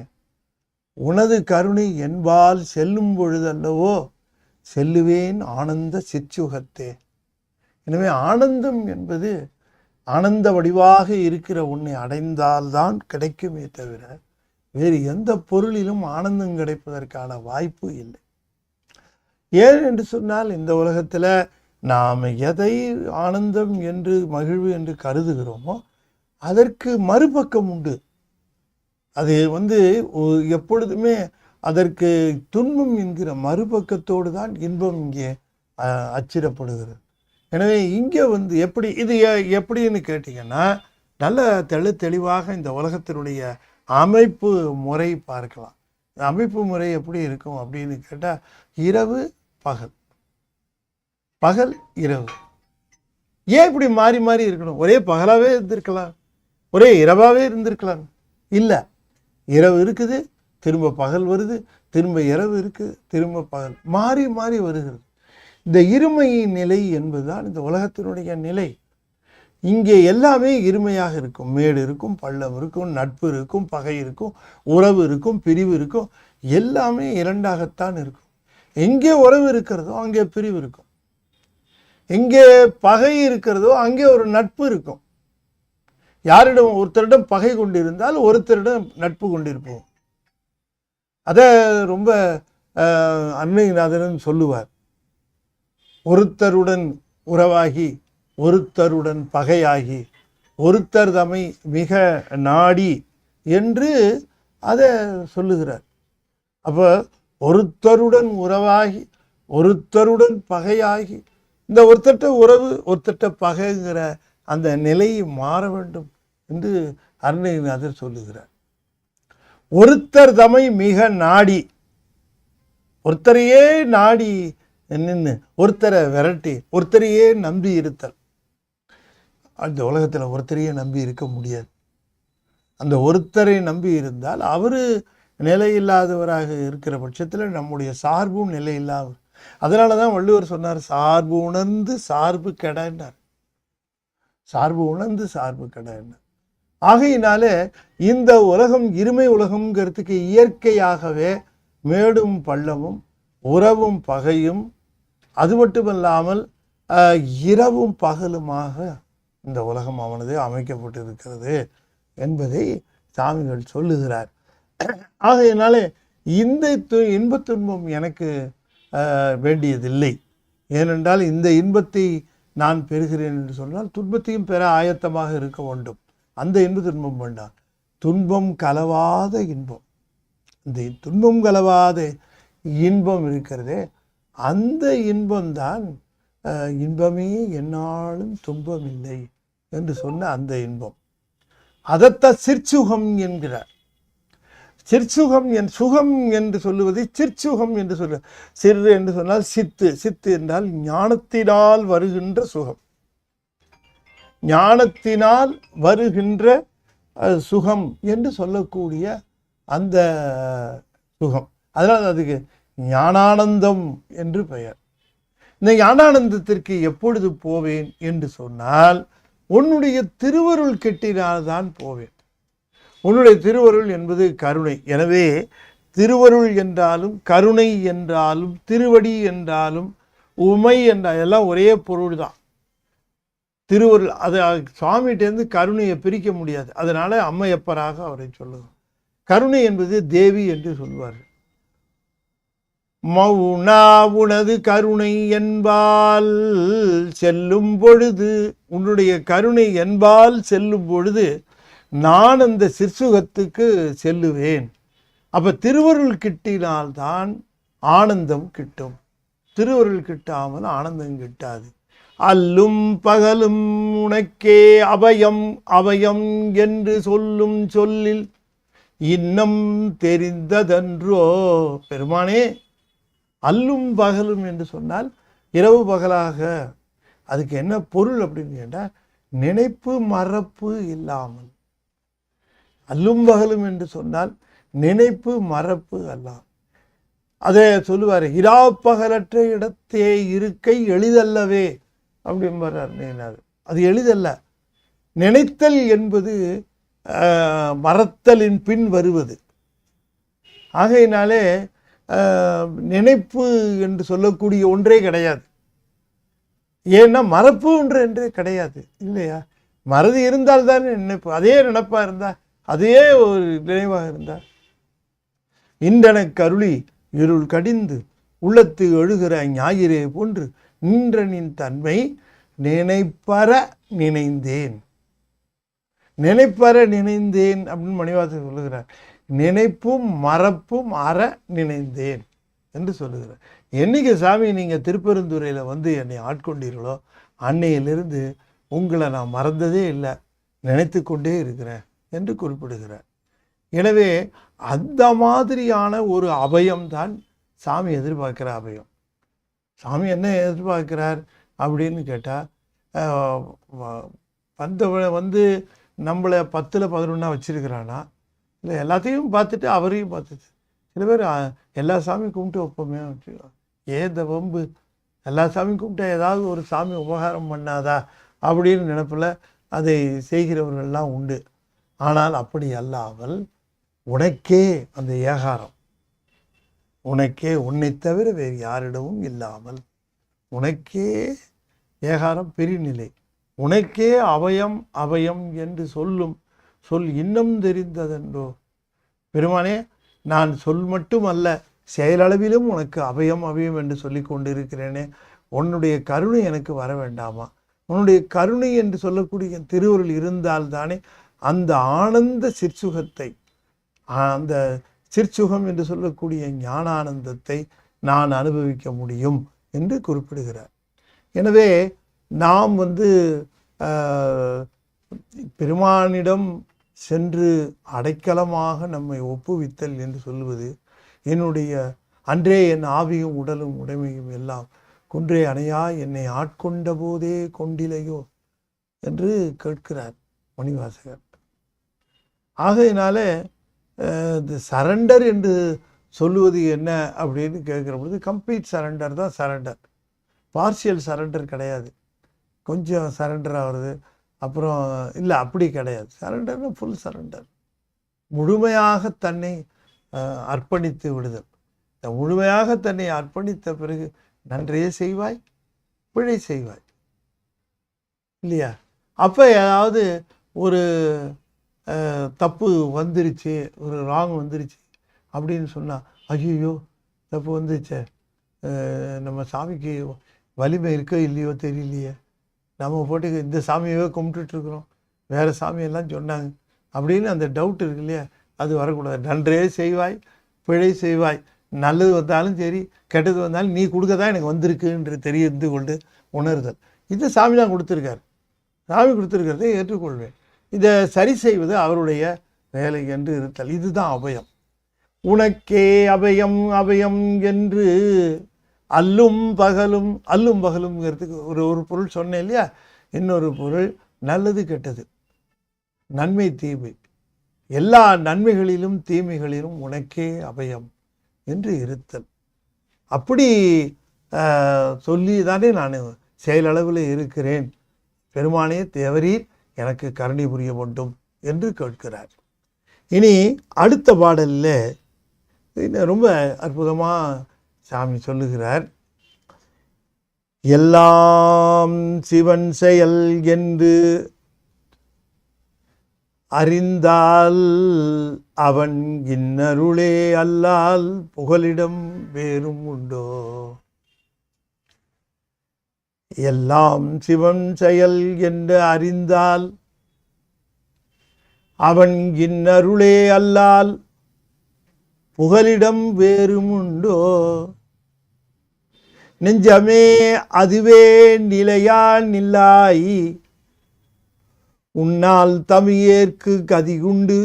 உனது கருணை என்பால் செல்லும் பொழுதல்லவோ செல்லுவேன் ஆனந்த சிற்சுகத்தே. எனவே ஆனந்தம் என்பது ஆனந்த வடிவாக இருக்கிற உன்னை அடைந்தால்தான் கிடைக்குமே தவிர வேறு எந்த பொருளிலும் ஆனந்தம் கிடைப்பதற்கான வாய்ப்பு இல்லை. ஏன் என்று சொன்னால், இந்த உலகத்தில் நாம் எதை ஆனந்தம் என்று மகிழ்வு என்று கருதுகிறோமோ அதற்கு மறுபக்கம் உண்டு. அது எப்பொழுதுமே அதற்கு துன்பம் என்கிற மறுபக்கத்தோடு தான் இன்பம் இங்கே அச்சிடப்படுகிறது. எனவே இங்கே எப்படி இது எப்படின்னு கேட்டிங்கன்னா, நல்ல தெளிவாக இந்த உலகத்தினுடைய அமைப்பு முறை பார்க்கலாம். அமைப்பு முறை எப்படி இருக்கும் அப்படின்னு கேட்டால், இரவு பகல், பகல் இரவு. ஏன் இப்படி மாறி மாறி இருக்கணும்? ஒரே பகலாகவே இருந்திருக்கலாம், ஒரே இரவாகவே இருந்திருக்கலாம். இல்லை, இரவு இருக்குது, திரும்ப பகல் வருது, திரும்ப இரவு இருக்குது, திரும்ப பகல், மாறி மாறி வருகிறது. இந்த இருமையின் நிலை என்பதுதான் இந்த உலகத்தினுடைய நிலை. இங்கே எல்லாமே இருமையாக இருக்கும். மேடு இருக்கும், பள்ளம் இருக்கும், நட்பு இருக்கும், பகை இருக்கும், உறவு இருக்கும், பிரிவு இருக்கும். எல்லாமே இரண்டாகத்தான் இருக்கும். எங்கே உறவு இருக்கிறதோ அங்கே பிரிவு இருக்கும், எங்கே பகை இருக்கிறதோ அங்கே ஒரு நட்பு இருக்கும். யாரிடம் ஒருத்தரிடம் பகை கொண்டிருந்தால் ஒருத்தரிடம் நட்பு கொண்டிருப்போம். அதை ரொம்ப அருணகிரிநாதன் சொல்லுவார். ஒருத்தருடன் உறவாகி ஒருத்தருடன் பகையாகி ஒருத்தர் தமை மிக நாடி என்று அதை சொல்லுகிறார். அப்போ ஒருத்தருடன் உறவாகி ஒருத்தருடன் பகையாகி, இந்த ஒருத்தட்ட உறவு ஒருத்தட்ட பகைங்கிற அந்த நிலையை மாற வேண்டும் என்று அருணகிரிநாதர் சொல்லுகிறார். ஒருத்தர் தமை மிக நாடி, ஒருத்தரையே நாடி நின்று ஒருத்தரை விரட்டி ஒருத்தரையே நம்பி இருத்தல். அந்த உலகத்தில் ஒருத்தரையே நம்பி இருக்க முடியாது. அந்த ஒருத்தரை நம்பி இருந்தால் அவர் நிலையில்லாதவராக இருக்கிற பட்சத்தில் நம்முடைய சார்பும் நிலையில்லாதவர். அதனால தான் வள்ளுவர் சொன்னார், சார்பு உணர்ந்து சார்பு கெடன்னார். சார்பு உணர்ந்து சார்பு கெடன்னார். ஆகையினாலே இந்த உலகம் இருமை உலகம்ங்கிறதுக்கு இயற்கையாகவே மேடும் பள்ளமும் உறவும் பகையும், அது மட்டுமல்லாமல் இரவும் பகலுமாக இந்த உலகம் அவனது அமைக்கப்பட்டிருக்கிறது என்பதை சாமிகள் சொல்லுகிறார். ஆகையினாலே இந்த இன்பத் துன்பம் எனக்கு வேண்டியதில்லை. ஏனென்றால் இந்த இன்பத்தை நான் பெறுகிறேன் என்று சொன்னால் துன்பத்தையும் பெற ஆயத்தமாக இருக்க வேண்டும். அந்த இன்ப துன்பம் வேண்டாம், துன்பம் கலவாத இன்பம். இந்த துன்பம் கலவாத இன்பம் இருக்கிறதே, அந்த இன்பம்தான் இன்பமே என்னாலும் துன்பம் இல்லை என்று சொன்ன அந்த இன்பம். அதைத்தான் சிற்சுகம் என்கிறார். சிற்சுகம் சுகம் என்று சொல்லுவதை சிற்சுகம் என்று சொல்ல. சிறு என்று சொன்னால் சித்து, சித்து என்றால் ஞானத்தினால் வருகின்ற சுகம், ஞானத்தினால் வருகின்ற சுகம் என்று சொல்லக்கூடிய அந்த சுகம். அதனால் அதுக்கு ஞானானந்தம் என்று பெயர். இந்த ஞானானந்தத்திற்கு எப்பொழுது போவேன் என்று சொன்னால், உன்னுடைய திருவருள் கெட்டினால்தான் போவேன். உன்னுடைய திருவருள் என்பது கருணை. எனவே திருவருள் என்றாலும் கருணை என்றாலும் திருவடி என்றாலும் உமை என்றால் எல்லாம் ஒரே பொருள் தான். திருவருள் அது சுவாமிகிட்டேருந்து கருணையை பிரிக்க முடியாது. அதனால அம்மையப்பராக அவரை சொல்லுவோம். கருணை என்பது தேவி என்று சொல்வார்கள். மௌனா உனது கருணை என்பால் செல்லும் பொழுது, உன்னுடைய கருணை என்பால் செல்லும் பொழுது நான் அந்த சிற்சுகத்துக்கு செல்லுவேன். அப்போ திருவருள் கிட்டினால்தான் ஆனந்தம் கிட்டும். திருவருள் கிட்டாமல் ஆனந்தம் கிட்டாது. அல்லும் பகலும் உனக்கே அபயம் அபயம் என்று சொல்லும் சொல்லில் இன்னம் தெரிந்ததன்றோ. பெருமானே, அல்லும் பகலும் என்று சொன்னால் இரவு பகலாக, அதுக்கு என்ன பொருள் அப்படின்னு கேட்டால், நினைப்பு மறப்பு இல்லாமல். அல்லும் பகலும் என்று சொன்னால் நினைப்பு மறப்பு அல்ல. அதை சொல்லுவார், இராப்பகலற்ற இடத்தே இருக்கை எளிதல்லவே அப்படின்றார். அது எளிதல்ல. நினைத்தல் என்பது மறத்தலின் பின் வருவது. ஆகையினாலே நினைப்பு என்று சொல்லக்கூடிய ஒன்றே கிடையாது. ஏன்னா மறப்பு ஒன்று என்றே கிடையாது இல்லையா? மறதி இருந்தால் தான் நினைப்பு. அதே நினைப்பா இருந்தா, அதே ஒரு நினைவாக இருந்தால். இன்றனக் கருளி இருள் கடிந்து உள்ளத்து எழுகிற ஞாயிறே போன்று நின்றனின் தன்மை நினைப்பற நினைந்தேன். நினைப்பற நினைந்தேன் அப்படின்னு மணிவாசகர் சொல்லுகிறார். நினைப்பும் மறப்பும் அற நினைந்தேன் என்று சொல்லுகிறார். என்னைக்கு சாமி நீங்கள் திருப்பெருந்துறையில் வந்து என்னை ஆட்கொண்டீர்களோ அன்னையிலிருந்து உங்களை நான் மறந்ததே இல்லை, நினைத்து கொண்டே இருக்கிறேன் என்று குறிப்பிடுகிறார். எனவே அந்த மாதிரியான ஒரு அபயம்தான் சாமி எதிர்பார்க்கிற அபயம். சாமி என்ன எதிர்பார்க்கிறார் அப்படின்னு கேட்டால், வந்தவனை நம்மளை 10ல் 11 வச்சிருக்கிறானா, இல்லை எல்லாத்தையும் பார்த்துட்டு அவரையும் பார்த்துட்டு. சில பேர் எல்லா சாமியும் கும்பிட்டு வைப்போமே, ஏன் இந்த வம்பு, எல்லா சாமியும் கும்பிட்டா ஏதாவது ஒரு சாமி உபகாரம் பண்ணாதா அப்படின்னு நினைப்பில் அதை செய்கிறவர்கள்லாம் உண்டு. ஆனால் அப்படி அல்லாமல் உனக்கே அந்த ஏகாரம், உனக்கே உன்னை தவிர வேறு யாரிடமும் இல்லாமல் உனக்கே ஏகாரம் பெருநிலை, உனக்கே அபயம் அபயம் என்று சொல்லும் சொல் இன்னும் தெரிந்ததென்றோ. பெருமானே, நான் சொல் மட்டும் அல்ல, செயலளவிலும் உனக்கு அபயம் அபயம் என்று சொல்லி கொண்டிருக்கிறேனே, உன்னுடைய கருணை எனக்கு வர வேண்டாமா? உன்னுடைய கருணை என்று சொல்லக்கூடிய திருவருள் இருந்தால்தானே அந்த ஆனந்த சிற்சுகத்தை, அந்த சிற்சுகம் என்று சொல்லக்கூடிய ஞானானந்தத்தை நான் அனுபவிக்க முடியும் என்று குறிப்பிடுகிறார். எனவே நாம் பெருமானிடம் சென்று அடைக்கலமாக நம்மை ஒப்புவித்தல் என்று சொல்லுவது, என்னுடைய அன்றே என் ஆவியும் உடலும் உடைமையும் எல்லாம் குன்றே அணையா என்னை ஆட்கொண்ட போதே கொண்டிலையோ என்று கேட்கிறார் மணிவாசகர். ஆகையினால இந்த சரண்டர் என்று சொல்லுவது என்ன அப்படின்னு கேட்குற பொழுது, கம்ப்ளீட் சரண்டர் தான் சரண்டர், பார்ஷியல் சரண்டர் கிடையாது. கொஞ்சம் சரண்டர் ஆகிறது, அப்புறம் இல்லை, அப்படி கிடையாது. சரண்டர்னா ஃபுல் சரண்டர், முழுமையாக தன்னை அர்ப்பணித்து விடுதல். முழுமையாக தன்னை அர்ப்பணித்த பிறகு நன்றே செய்வாய் பிழை செய்வாய் இல்லையா? அப்போ ஏதாவது ஒரு தப்பு வந்துருச்சு, ஒரு ராங் வந்துருச்சு அப்படின்னு சொன்னால், ஐயோ தப்பு வந்துருச்சே, நம்ம சாமிக்கு வலிமை இருக்கோ இல்லையோ தெரியலையே, நம்ம போட்டு இந்த சாமியவே கும்பிட்டுட்ருக்குறோம், வேறு சாமியெல்லாம் சொன்னாங்க அப்படின்னு அந்த டவுட் இருக்கு இல்லையா, அது வரக்கூடாது. நன்றே செய்வாய் பிழை செய்வாய், நல்லது வந்தாலும் சரி கெட்டது வந்தாலும் நீ கொடுக்க தான் எனக்கு வந்திருக்குன்ற தெரிந்து கொண்டு உணர்தல். இது சாமி தான் கொடுத்துருக்கார், சாமி கொடுத்துருக்கிறதை ஏற்றுக்கொள்வேன், இதை சரி செய்வது அவருடைய வேலை என்று இருத்தல். இதுதான் அபயம். உனக்கே அபயம் அபயம் என்று அல்லும் பகலும், அல்லும் பகலும்ங்கிறதுக்கு ஒரு பொருள் சொன்னேன் இல்லையா, இன்னொரு பொருள் நல்லது கெட்டது, நன்மை தீமை, எல்லா நன்மைகளிலும் தீமைகளிலும் உனக்கே அபயம் என்று இருத்தல். அப்படி சொல்லி தானே நான் செயலளவில் இருக்கிறேன், பெருமானே தேவரீர் எனக்கு கருணை புரிய வேண்டும் என்று கேட்கிறார். இனி அடுத்த பாடலில் ரொம்ப அற்புதமாக சாமி சொல்லுகிறார். எல்லாம் சிவன் செயல் என்று அறிந்தால் அவன் இன்னருளே அல்லால் புகலிடம் வேறும் உண்டோ. எல்லாம் சிவன் செயல் என்று அறிந்தால் அவன் இன்னருளே அல்லால் புகலிடம் வேறும் உண்டோ. நெஞ்சமே அதுவே நிலையால் நில்லாய் உன்னால் தமியேற்கு கதிகுண்டு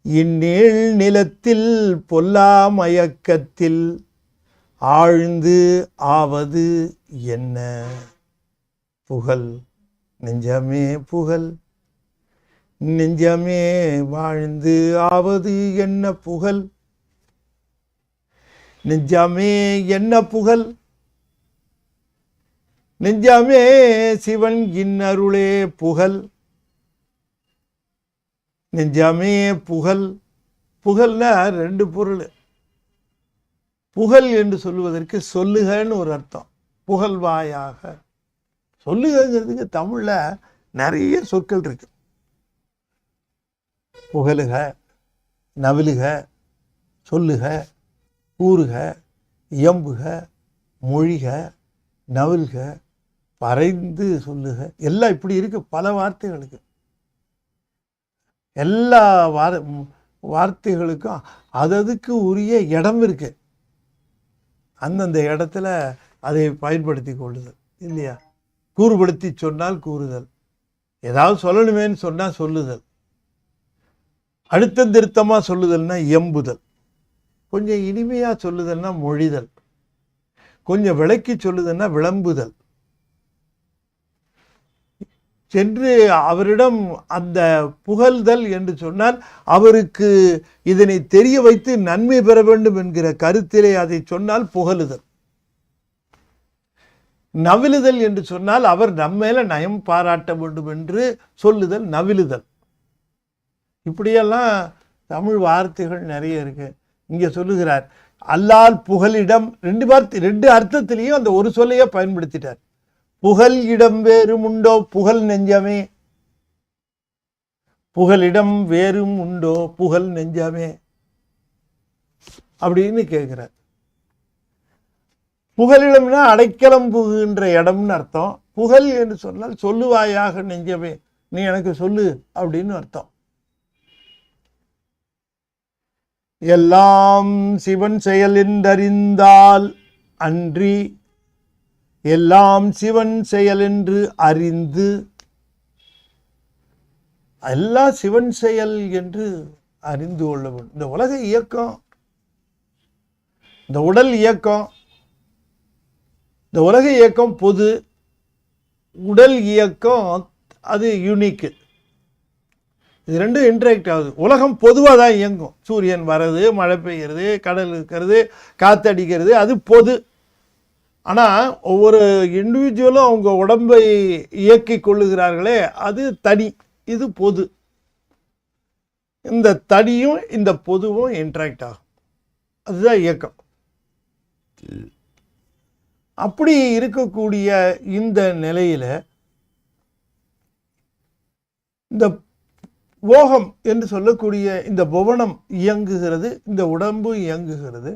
இந்நீள் நிலத்தில் பொல்லா மயக்கத்தில் ஆழ்ந்து ஆவது என்ன புகழ். நெஞ்சமே புகழ், நெஞ்சமே வாழ்ந்து ஆவது என்ன புகழ். நெஞ்சமே என்ன புகழ், நெஞ்சமே சிவன் இன்னருளே புகழ். நெஞ்சமே புகழ், புகழ்னா ரெண்டு பொருள். புகழ் என்று சொல்லுவதற்கு சொல்லுகன்னு ஒரு அர்த்தம், புகழ்வாயாக. சொல்லுகிறதுக்கு தமிழில் நிறைய சொற்கள் இருக்கு. புகழுக, நவிலுக, சொல்லுக, கூறுக, இயம்புக, மொழிக, நவில்க, பறைந்து சொல்லுக, எல்லாம் இப்படி இருக்கு. பல வார்த்தைகளுக்கு, எல்லா வார்த்தைகளுக்கும் அதுக்கு உரிய இடம் இருக்கு. அந்தந்த இடத்துல அதை பயன்படுத்தி கொள்ளுதல் இல்லையா? கூறுபடுத்தி சொன்னால் கூறுதல், ஏதாவது சொல்லணுமேன்னு சொன்னால் சொல்லுதல், அழுத்தம் திருத்தமாக சொல்லுதல்னா எம்புதல், கொஞ்சம் இனிமையாக சொல்லுதல்னா மொழிதல், கொஞ்சம் விளக்கி சொல்லுதல்னா விளம்புதல். சென்று அவரிடம் அந்த புகழ்தல் என்று சொன்னால் அவருக்கு இதனை தெரிய வைத்து நன்மை பெற வேண்டும் என்கிற கருத்திலே அதை சொன்னால் புகழுதல். நவிலுதல் என்று சொன்னால் அவர் நம்மேல நயம் பாராட்ட வேண்டும் என்று சொல்லுதல் நவிலுதல். இப்படியெல்லாம் தமிழ் வார்த்தைகள் நிறைய இருக்கு. இங்க சொல்லுகிறார் அல்லால் புகலிடம், ரெண்டு அர்த்தத்திலையும் அந்த ஒரு சொல்லையே பயன்படுத்திட்டார். புகழ் இடம் வேறும் உண்டோ புகழ் நெஞ்சமே, புகலிடம் வேறும் உண்டோ புகழ் நெஞ்சமே அப்படின்னு கேட்கிறார். புகலிடம்னா அடைக்கலம் புகுகின்ற இடம்னு அர்த்தம். புகழ் என்று சொன்னால் சொல்லுவாயாக நெஞ்சமே, நீ எனக்கு சொல்லு அப்படின்னு அர்த்தம். எல்லாம் சிவன் செயல் என்றறிந்தால் அன்றி எல்லாம் சிவன் செயல் என்று அறிந்து, எல்லாம் சிவன் செயல் என்று அறிந்து கொள்ள வேண்டும். இந்த உலக இயக்கம், இந்த உடல் இயக்கம், இந்த உலக இயக்கம் பொது, உடல் இயக்கம் அது யூனிக்கு. இது ரெண்டும் இன்டராக்ட் ஆகுது. உலகம் பொதுவாக தான் இயங்கும். சூரியன் வர்றது, மழை பெய்கிறது, கடல் இருக்கிறது, காத்தடிக்கிறது, அது பொது. ஆனால் ஒவ்வொரு இண்டிவிஜுவலும் அவங்க உடம்பை இயக்கி கொள்ளுகிறார்களே அது தனி, இது பொது. இந்த தனியும் இந்த பொதுவும் இன்டராக்ட் ஆகும், அதுதான் இயக்கம். அப்படி இருக்கக்கூடிய இந்த நிலையில இந்த போகம் என்று சொல்லக்கூடிய இந்த புவனம் இயங்குகிறது, இந்த உடம்பு இயங்குகிறது.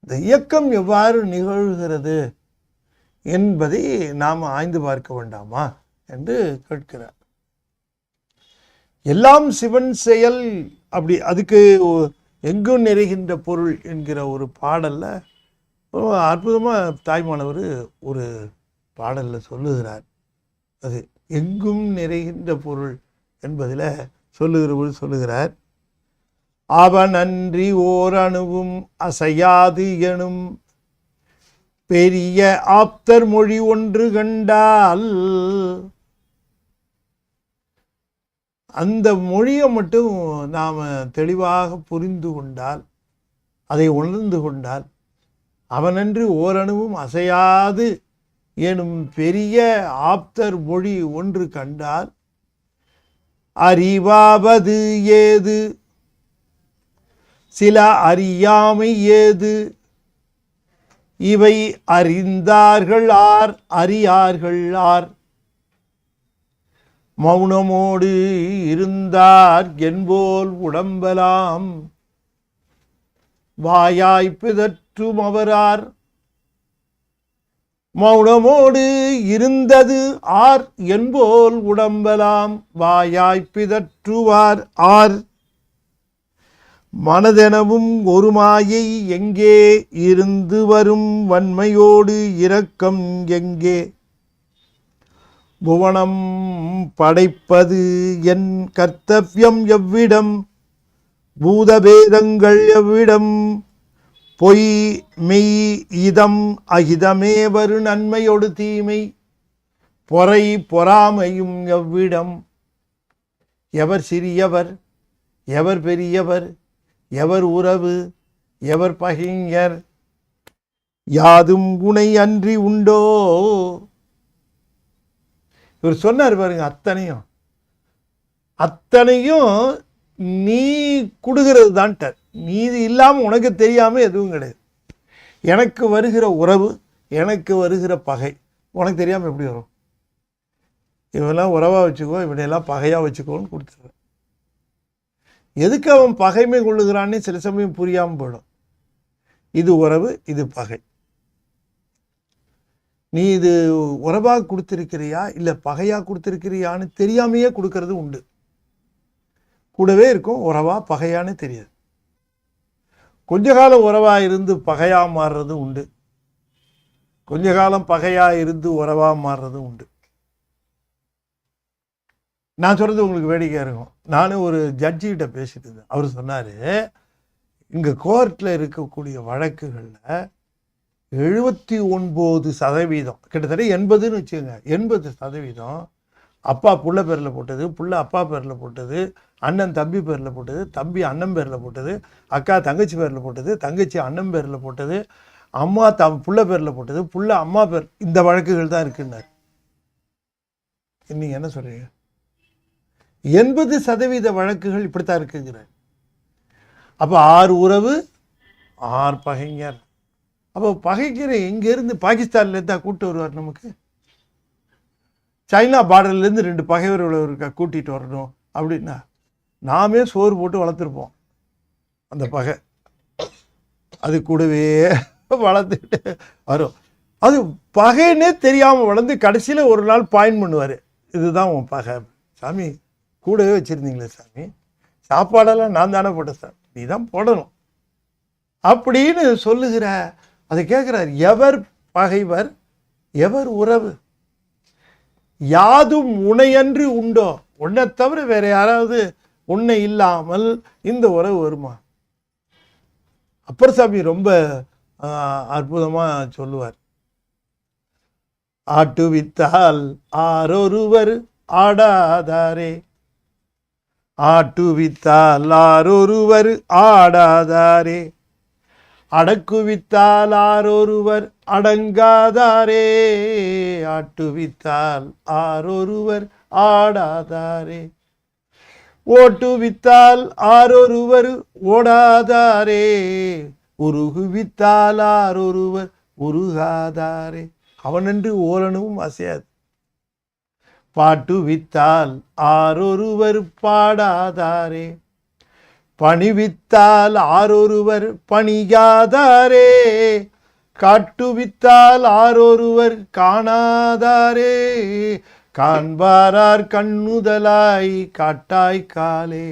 இந்த இயக்கம் எவ்வாறு நிகழ்கிறது என்பதை நாம் ஆய்ந்து பார்க்க வேண்டாமா என்று கேட்கிறார். எல்லாம் சிவன் செயல், அப்படி அதுக்கு எங்கும் நிறைகின்ற பொருள் என்கிற ஒரு பாடல்ல அற்புதமாக தாய்மானவர் ஒரு பாடலில் சொல்லுகிறார். அது எங்கும் நிறைகின்ற பொருள் என்பதில் சொல்லுகிறார். அவன் அன்றி ஓர் அணுவும் அசையாது எனும் பெரிய ஆப்தர் மொழி ஒன்று கண்டால், அந்த மொழியை மட்டும் நாம் தெளிவாக புரிந்து கொண்டால், அதை உணர்ந்து கொண்டால், அவனன்றி ஓரணுவும் அசையாது எனும் பெரிய ஆப்தர் மொழி ஒன்று கண்டால், அறிவாவது ஏது சில அறியாமை ஏது இவை அறிந்தார்கள் ஆர் அறியார்கள் ஆர் மௌனமோடு இருந்தார் என்போல் உடம்பலாம் வாயாய்ப்பிதற்றும் அவரார். மௌனமோடு இருந்தது ஆர் என்போல் உடம்பலாம் வாயாய்ப்பிதற்றுவார் ஆர். மனதெனவும் ஒரு மாயை எங்கே இருந்து வரும் வன்மையோடு இரக்கம் எங்கே. புவனம் படைப்பது என் கர்த்தவியம் எவ்விடம் பூதபேதங்கள் எவ்விடம் பொய் மெய் இதம் அகிதமே வரு நன்மையோடு தீமை பொறை பொறாமையும் எவ்விடம். எவர் சிறியவர் எவர் பெரியவர் எவர் உறவு எவர் பகைஞர் யாதும் குணை அன்றி உண்டோ. இவர் சொன்னார் பாருங்க, அத்தனையும் நீ கொடுக்கிறது தான்ட்டார். நீதி இல்லாமல் உனக்கு தெரியாமல் எதுவும் கிடையாது. எனக்கு வருகிற உறவு எனக்கு வருகிற பகை உனக்கு தெரியாமல் எப்படி வரும்? இவெல்லாம் உறவாக வச்சுக்கோ, இவனையெல்லாம் பகையாக வச்சுக்கோன்னு கொடுத்துருவேன். எதுக்கு அவன் பகைமை கொள்ளுகிறான்னு சில சமயம் புரியாமல் போயிடும். இது உறவு, இது பகை. நீ இது உறவாக கொடுத்திருக்கிறியா இல்லை பகையாக கொடுத்திருக்கிறியான்னு தெரியாமையே கொடுக்கறது உண்டு. கூடவே இருக்கும், உறவா பகையான்னு தெரியாது. கொஞ்ச கால உறவாக இருந்து பகையாக மாறுறது உண்டு. கொஞ்ச காலம் பகையாக இருந்து உறவாக மாறுறதும் உண்டு. நான் சொல்கிறது உங்களுக்கு வேடிக்கையாக இருக்கும். நானும் ஒரு ஜட்ஜிகிட்ட பேசிட்டு இருந்தேன். அவர் சொன்னார், இங்கே கோர்ட்டில் இருக்கக்கூடிய வழக்குகளில் 79% கிட்டத்தட்ட 80ன்னு வச்சுக்கோங்க, 80% அப்பா புள்ள பேரில் போட்டது, புள்ள அப்பா பேரில் போட்டது, அண்ணன் தம்பி பேரில் போட்டது, தம்பி அண்ணன் பேரில் போட்டது, அக்கா தங்கச்சி பேரில் போட்டது, தங்கச்சி அண்ணன் பேரில் போட்டது, அம்மா புள்ள பேரில் போட்டது, புள்ள அம்மா பேர், இந்த வழக்குகள் தான் இருக்குன்னார். நீங்கள் என்ன சொல்கிறீங்க? 80% வழக்குகள் இப்படித்தான் இருக்குங்கிற. அப்போ 6 உறவு 6 பகைஞர். அப்போ பகைக்கிற எங்கேருந்து பாகிஸ்தான்லேருந்து தான் கூப்பிட்டு வருவார் நமக்கு? சைனா பார்டர்லேருந்து 2 பகைவர்கள் இருக்கா கூட்டிகிட்டு வரணும் அப்படின்னா நாமே சோறு போட்டு வளர்த்துருப்போம். அந்த பகை அது கூடவே வளர்த்துக்கிட்டு வரும். அது பகைன்னே தெரியாமல் வளர்ந்து கடைசியில் ஒரு நாள் பாயிண்ட் பண்ணுவார், இதுதான் உன் பகை. சாமி கூடவே வச்சுருந்தீங்களே சாமி, சாப்பாடெல்லாம் நான் தானே போட்டேன் சார், நீ தான் போடணும் அப்படின்னு சொல்லுகிற. அதை கேட்குறார், எவர் பகைவர் எவர் உறவு? யாதும் உன்னையன்றி உண்டோ? உன்னை தவிர வேற யாராவது உன்னை இல்லாமல் இந்த உறவு வருமா? அப்பர் சாமி ரொம்ப அற்புதமாக சொல்லுவார், ஆட்டுவித்தால் ஆரொருவர் ஆடாதாரே, ஆட்டுவித்தால் ஆரொருவர் ஆடாதாரே, அடக்குவித்தால் ஆரொருவர் அடங்காதாரே, ஆட்டுவித்தால் ஆரொருவர் ஆடாதாரே, ஓட்டுவித்தால் ஆரொருவர் ஓடாதாரே, உருகுவித்தால் ஆரொருவர் உருகாதாரே. அவனன்று ஓரனும் அசையாது. பாட்டுவித்தால் ஆரொருவர் பாடாதாரே, பணிவித்தால் ஆரொருவர் பணியாதாரே, காட்டுவித்தால் ஆரொருவர் காணாதாரே, காண்பாரார் கண்ணுதலாய் காட்டாய் காலே,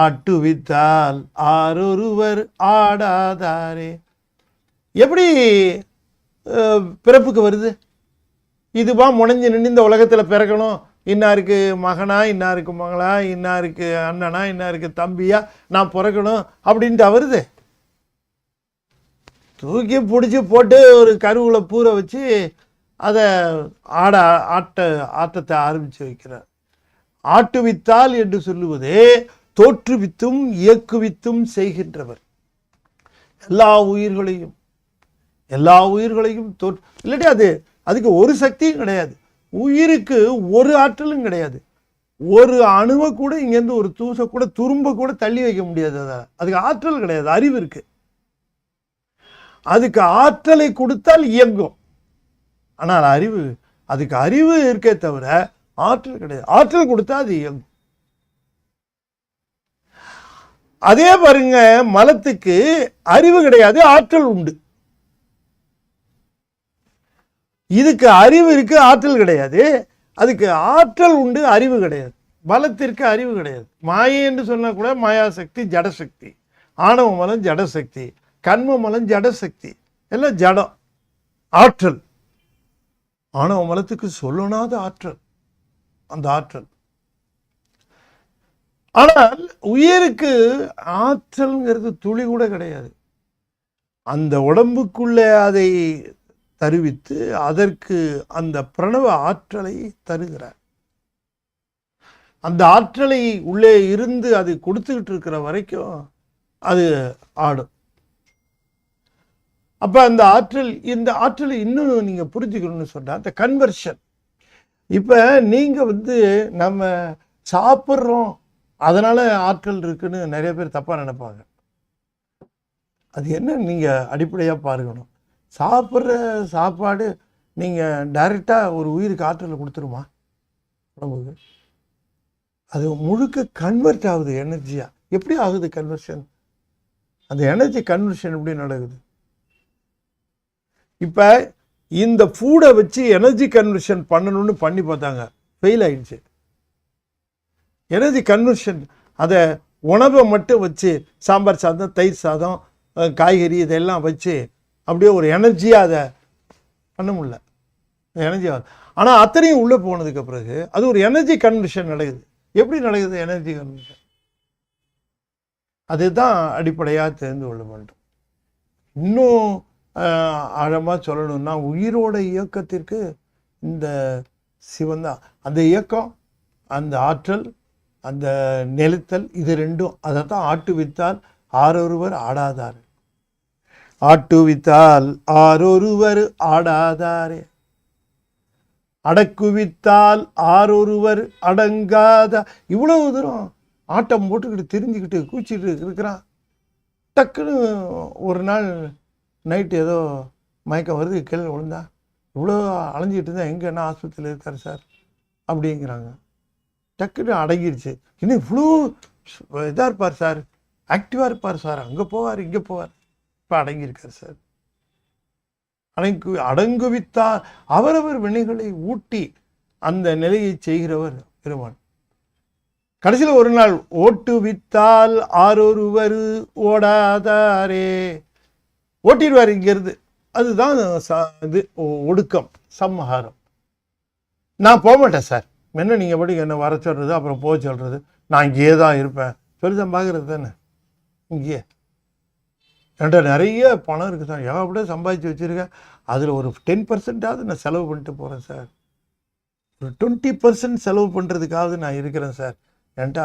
ஆட்டுவித்தால் ஆரொருவர் ஆடாதாரே. எப்படி பிறப்புக்கு வருது? இதுவா முனைஞ்சு நின்று இந்த உலகத்தில் பிறக்கணும், இன்னாருக்கு மகனா, இன்னாருக்கு மகளா, இன்னாருக்கு அண்ணனா, இன்னாருக்கு தம்பியா நான் பிறக்கணும் அப்படின்ட்டு வருது. தூக்கி பிடிச்சி போட்டு ஒரு கருவுல பூர வச்சு அதை ஆட்டத்தை ஆரம்பித்து வைக்கிறார். ஆட்டுவித்தால் என்று சொல்லுவதே தோற்றுவித்தும் இயக்குவித்தும் செய்கின்றவர். எல்லா உயிர்களையும் இல்லாட்டி அதுக்கு ஒரு சக்தியும் கிடையாது. உயிருக்கு ஒரு ஆற்றலும் கிடையாது. ஒரு அணுவை கூட இங்கேருந்து ஒரு தூசை கூட துரும்ப கூட தள்ளி வைக்க முடியாது. அதுக்கு ஆற்றல் கிடையாது, அறிவு இருக்கு. அதுக்கு ஆற்றலை கொடுத்தால் இயங்கும். ஆனால் அதுக்கு அறிவு இருக்கே தவிர ஆற்றல் கிடையாது. ஆற்றல் கொடுத்தா அது இயங்கும். அதே பாருங்க, மலத்துக்கு அறிவு கிடையாது, ஆற்றல் உண்டு. இதுக்கு அறிவு இருக்கு, ஆற்றல் கிடையாது. அதுக்கு ஆற்றல் உண்டு, அறிவு கிடையாது. பலத்திற்கு அறிவு கிடையாது. மாயை என்று சொன்னால் கூட மாயாசக்தி ஜடசக்தி, ஆணவ மலம் ஜடசக்தி, கண்ம மலம் ஜடசக்தி, எல்லாம் ஜடம். ஆற்றல் ஆணவ மலத்துக்கு சொல்லணாத ஆற்றல், அந்த ஆற்றல். ஆனால் உயிருக்கு ஆற்றல்ங்கிறது துளி கூட கிடையாது. அந்த உடம்புக்குள்ளே அதை தருவித்து அதற்கு அந்த பிரணவ ஆற்றலை தருகிறார். அந்த ஆற்றலை உள்ளே இருந்து அது கொடுத்துக்கிட்டு இருக்கிற வரைக்கும் அது ஆடும். அப்ப அந்த இந்த ஆற்றலை இன்னும் நீங்க புரிஞ்சுக்கணும்னு சொன்னா, அந்த கன்வர்ஷன். இப்ப நீங்க நம்ம சாப்பிட்றோம் அதனால ஆற்றல் இருக்குன்னு நிறைய பேர் தப்பா நினைப்பாங்க. அது என்ன நீங்க அடிப்படையா பார்க்கணும். சாப்பிட்ற சாப்பாடு நீங்கள் டைரெக்டாக ஒரு உயிருக்கு ஆற்றலை கொடுத்துருமா உடம்புக்கு? அது முழுக்க கன்வெர்ட் ஆகுது எனர்ஜியாக. எப்படி ஆகுது கன்வர்ஷன்? அந்த எனர்ஜி கன்வர்ஷன் எப்படி நடக்குது? இப்போ இந்த ஃபுட்டை வச்சு எனர்ஜி கன்வர்ஷன் பண்ணணும்னு பண்ணி பார்த்தாங்க, ஃபெயில் ஆயிடுச்சு. எனர்ஜி கன்வர்ஷன் அதை உணவை மட்டும் வச்சு சாம்பார் சாதம், தயிர் சாதம், காய்கறி இதெல்லாம் வச்சு அப்படியே ஒரு எனர்ஜியாக அதை பண்ண முடியல, எனர்ஜியாக. ஆனால் அத்தனையும் உள்ளே போனதுக்கு பிறகு அது ஒரு எனர்ஜி கன்வர்ஷன் நடக்குது. எப்படி நடக்குது எனர்ஜி கன்வர்ஷன்? அதுதான் அடிப்படையாக தெரிந்து கொள்ள வேண்டும். இன்னும் ஆழமாக சொல்லணும்னா உயிரோட இயக்கத்திற்கு இந்த சிவன்தான் அந்த இயக்கம், அந்த ஆற்றல், அந்த நிலைத்தல், இது ரெண்டும். அதை தான் ஆட்டுவித்தால் ஆரொருவர் ஆடாதார், ஆட்டுவித்தால் ஆரொருவர் ஆடாதாரே, அடக்குவித்தால் ஆரொருவர் அடங்காத. இவ்வளவு தூரம் ஆட்டம் போட்டுக்கிட்டு தெரிஞ்சுக்கிட்டு கூச்சிட்டு இருக்கிறான். டக்குன்னு ஒரு நாள் நைட்டு ஏதோ மயக்கம் வருது, கீழே விழுந்தா. இவ்வளோ அலைஞ்சிக்கிட்டு இருந்தால் எங்கே என்ன ஆஸ்பத்திரியில் இருக்கார் சார் அப்படிங்கிறாங்க. டக்குன்னு அடங்கிடுச்சு. இன்னும் இவ்வளோ இதாக இருப்பார் சார், ஆக்டிவாக இருப்பார் சார், அங்கே போவார் இங்கே போவார், இப்போ அடங்கியிருக்கார் சார். அடங்குவித்தார் அவரவர் வினைகளை ஊட்டி அந்த நிலையை செய்கிறவர் பெருமான். கடைசியில் ஒரு நாள் ஓட்டுவித்தால் ஆரொருவர் ஓடாதாரே, ஓட்டிடுவார் இங்கிருந்து. அதுதான் இது ஒடுக்கம், சம்ஹாரம். நான் போக மாட்டேன் சார், என்ன நீங்கள் எப்படி என்ன வர சொல்கிறது, அப்புறம் போக சொல்கிறது, நான் இங்கேயே தான் இருப்பேன் சொல்லி தான் பார்க்குறது தானே. இங்கேயே என்கிட்ட நிறைய பணம் இருக்குது சார், எவ்வளோ சம்பாதிச்சு வச்சுருக்கேன், அதில் ஒரு 10% நான் செலவு பண்ணிட்டு போகிறேன் சார், ஒரு 20% செலவு பண்ணுறதுக்காவது நான் இருக்கிறேன் சார், என்கிட்ட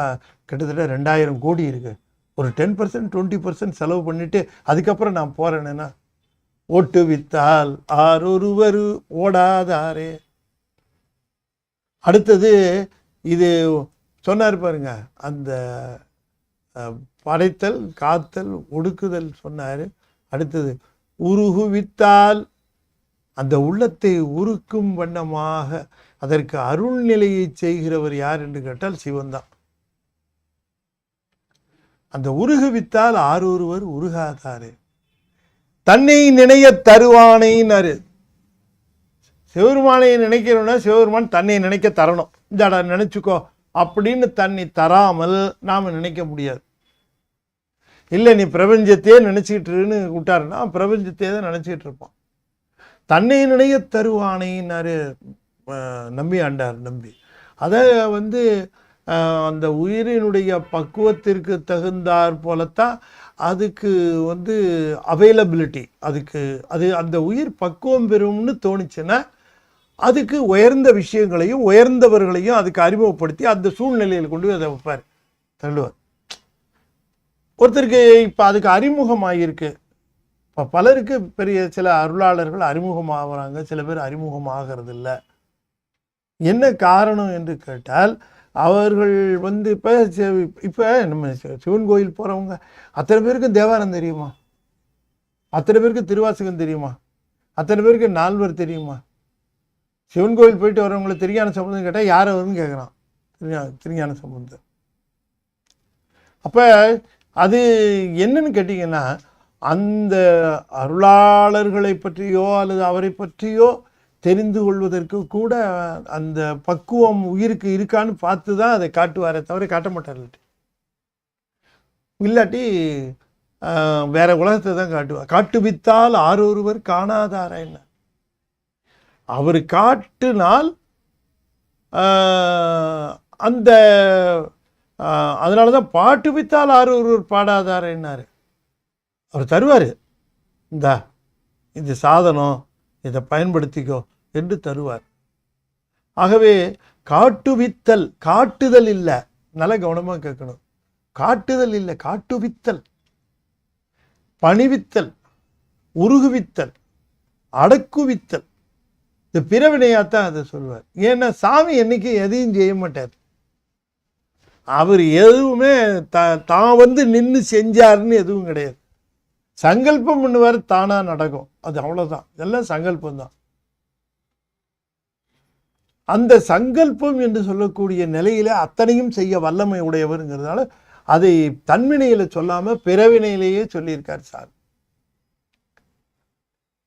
கிட்டத்தட்ட 2000 கோடி இருக்குது, ஒரு 10% 20% செலவு பண்ணிவிட்டு அதுக்கப்புறம் நான் போகிறேன்னா, ஓட்டு வித்தால் ஆரொருவர் ஓடாதாரே. அடுத்தது இது சொன்னார் பாருங்க, அந்த படைத்தல், காத்தல், ஒடுக்குதல் சொன்னார். அடுத்தது உருகுவித்தால், அந்த உள்ளத்தை உருக்கும் வண்ணமாக அதற்கு அருள்நிலையை செய்கிறவர் யார் என்று கேட்டால் சிவன்தான். அந்த உருகுவித்தால் ஆரொருவர் உருகாதாரே, தன்னை நினைய தருவானைன்னாரு. சிவபெருமானை நினைக்கிறோன்னா சிவபெருமான் தன்னை நினைக்க தரணும். இந்தாடா நினைச்சுக்கோ அப்படின்னு தன்னை தராமல் நாம் நினைக்க முடியாது. இல்லை நீ பிரபஞ்சத்தையே நினச்சிக்கிட்டுருன்னு விட்டாருன்னா பிரபஞ்சத்தையே தான் நினச்சிக்கிட்டு இருப்பான். தன்னை நினைய தருவானைன்னாரு நம்பி ஆண்டார். நம்பி அதை அந்த உயிரினுடைய பக்குவத்திற்கு தகுந்தாற் போலத்தான் அதுக்கு அவைலபிலிட்டி, அதுக்கு அந்த உயிர் பக்குவம் பெறும்னு தோணுச்சுன்னா அதுக்கு உயர்ந்த விஷயங்களையும் உயர்ந்தவர்களையும் அதுக்கு அறிமுகப்படுத்தி அந்த சூழ்நிலையில் கொண்டு போய் அதை வைப்பார், தள்ளுவார். ஒருத்தருக்கு இப்போ அதுக்கு அறிமுகமாகிருக்கு. இப்போ பலருக்கு பெரிய சில அருளாளர்கள் அறிமுகமாகறாங்க, சில பேர் அறிமுகமாகிறது இல்லை. என்ன காரணம் என்று கேட்டால், அவர்கள் இப்போ நம்ம சிவன் கோயில் போகிறவங்க அத்தனை பேருக்கு தேவாரம் தெரியுமா? அத்தனை பேருக்கு திருவாசகம் தெரியுமா? அத்தனை பேருக்கு நால்வர் தெரியுமா? சிவன் கோயில் போயிட்டு வரவங்களுக்கு திருஞான சம்பந்தம் கேட்டால் யார் வரும்னு கேட்குறான், திருஞான சம்பந்தம். அப்போ அது என்னன்னு கேட்டிங்கன்னா, அந்த அருளாளர்களை பற்றியோ அல்லது அவரை பற்றியோ தெரிந்து கொள்வதற்கு கூட அந்த பக்குவம் உயிருக்கு இருக்கான்னு பார்த்து தான் அதை காட்டுவாரே தவிர காட்ட மாட்டார். இல்லாட்டி வேற உலகத்தை தான் காட்டுவார். காட்டுவித்தால் ஆரொருவர் காணாதார என்ன, அவர் காட்டினால் அந்த அதனால தான் பாட்டு வித்தால் ஆரொருவர் பாடாதார என்னாரு. அவர் தருவார், இந்தா இது சாதனம், இதை பயன்படுத்திக்கோ என்று தருவார். ஆகவே காட்டுவித்தல், காட்டுதல் இல்லை, நல்ல கவனமாக கேட்கணும். காட்டுதல் இல்லை, காட்டுவித்தல், பணிவித்தல், உருகுவித்தல், அடக்குவித்தல், இந்த பிறவினையாத்தான் அதை சொல்வார். ஏன்னா சாமி என்னைக்கு எதையும் செய்ய மாட்டார். அவர் எதுவுமே தான் நின்று செஞ்சாருன்னு எதுவும் கிடையாது. சங்கல்பம் பண்ணுவார், தானா நடக்கும், அது அவ்வளோதான். இதெல்லாம் சங்கல்பம் தான். அந்த சங்கல்பம் என்று சொல்லக்கூடிய நிலையில அத்தனையும் செய்ய வல்லமை உடையவருங்கிறதுனால அதை தன்வினையில சொல்லாம பிறவினையிலேயே சொல்லியிருக்கார் சார்.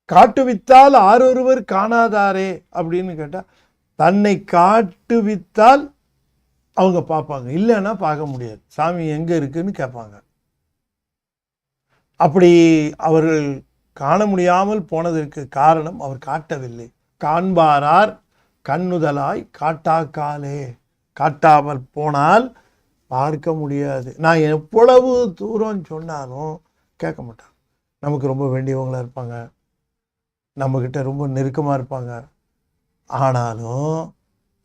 காட்டுவித்தால் ஆரொருவர் காணாதாரே அப்படின்னு கேட்டா, தன்னை காட்டுவித்தால் அவங்க பார்ப்பாங்க, இல்லைன்னா பார்க்க முடியாது. சாமி எங்க இருக்குன்னு கேட்பாங்க. அப்படி அவர்கள் காண முடியாமல் போனதற்கு காரணம் அவர் காட்டவில்லை. காண்பாரார் கண்ணுதலாய் காட்டாக்காலே. காட்டாமல் போனால் பார்க்க முடியாது. நான் எவ்வளவு தூரம் சொன்னாலும் கேட்க மாட்டாங்க. நமக்கு ரொம்ப வேண்டியவங்களாக இருப்பாங்க, நம்மக்கிட்ட ரொம்ப நெருக்கமாக இருப்பாங்க. ஆனாலும்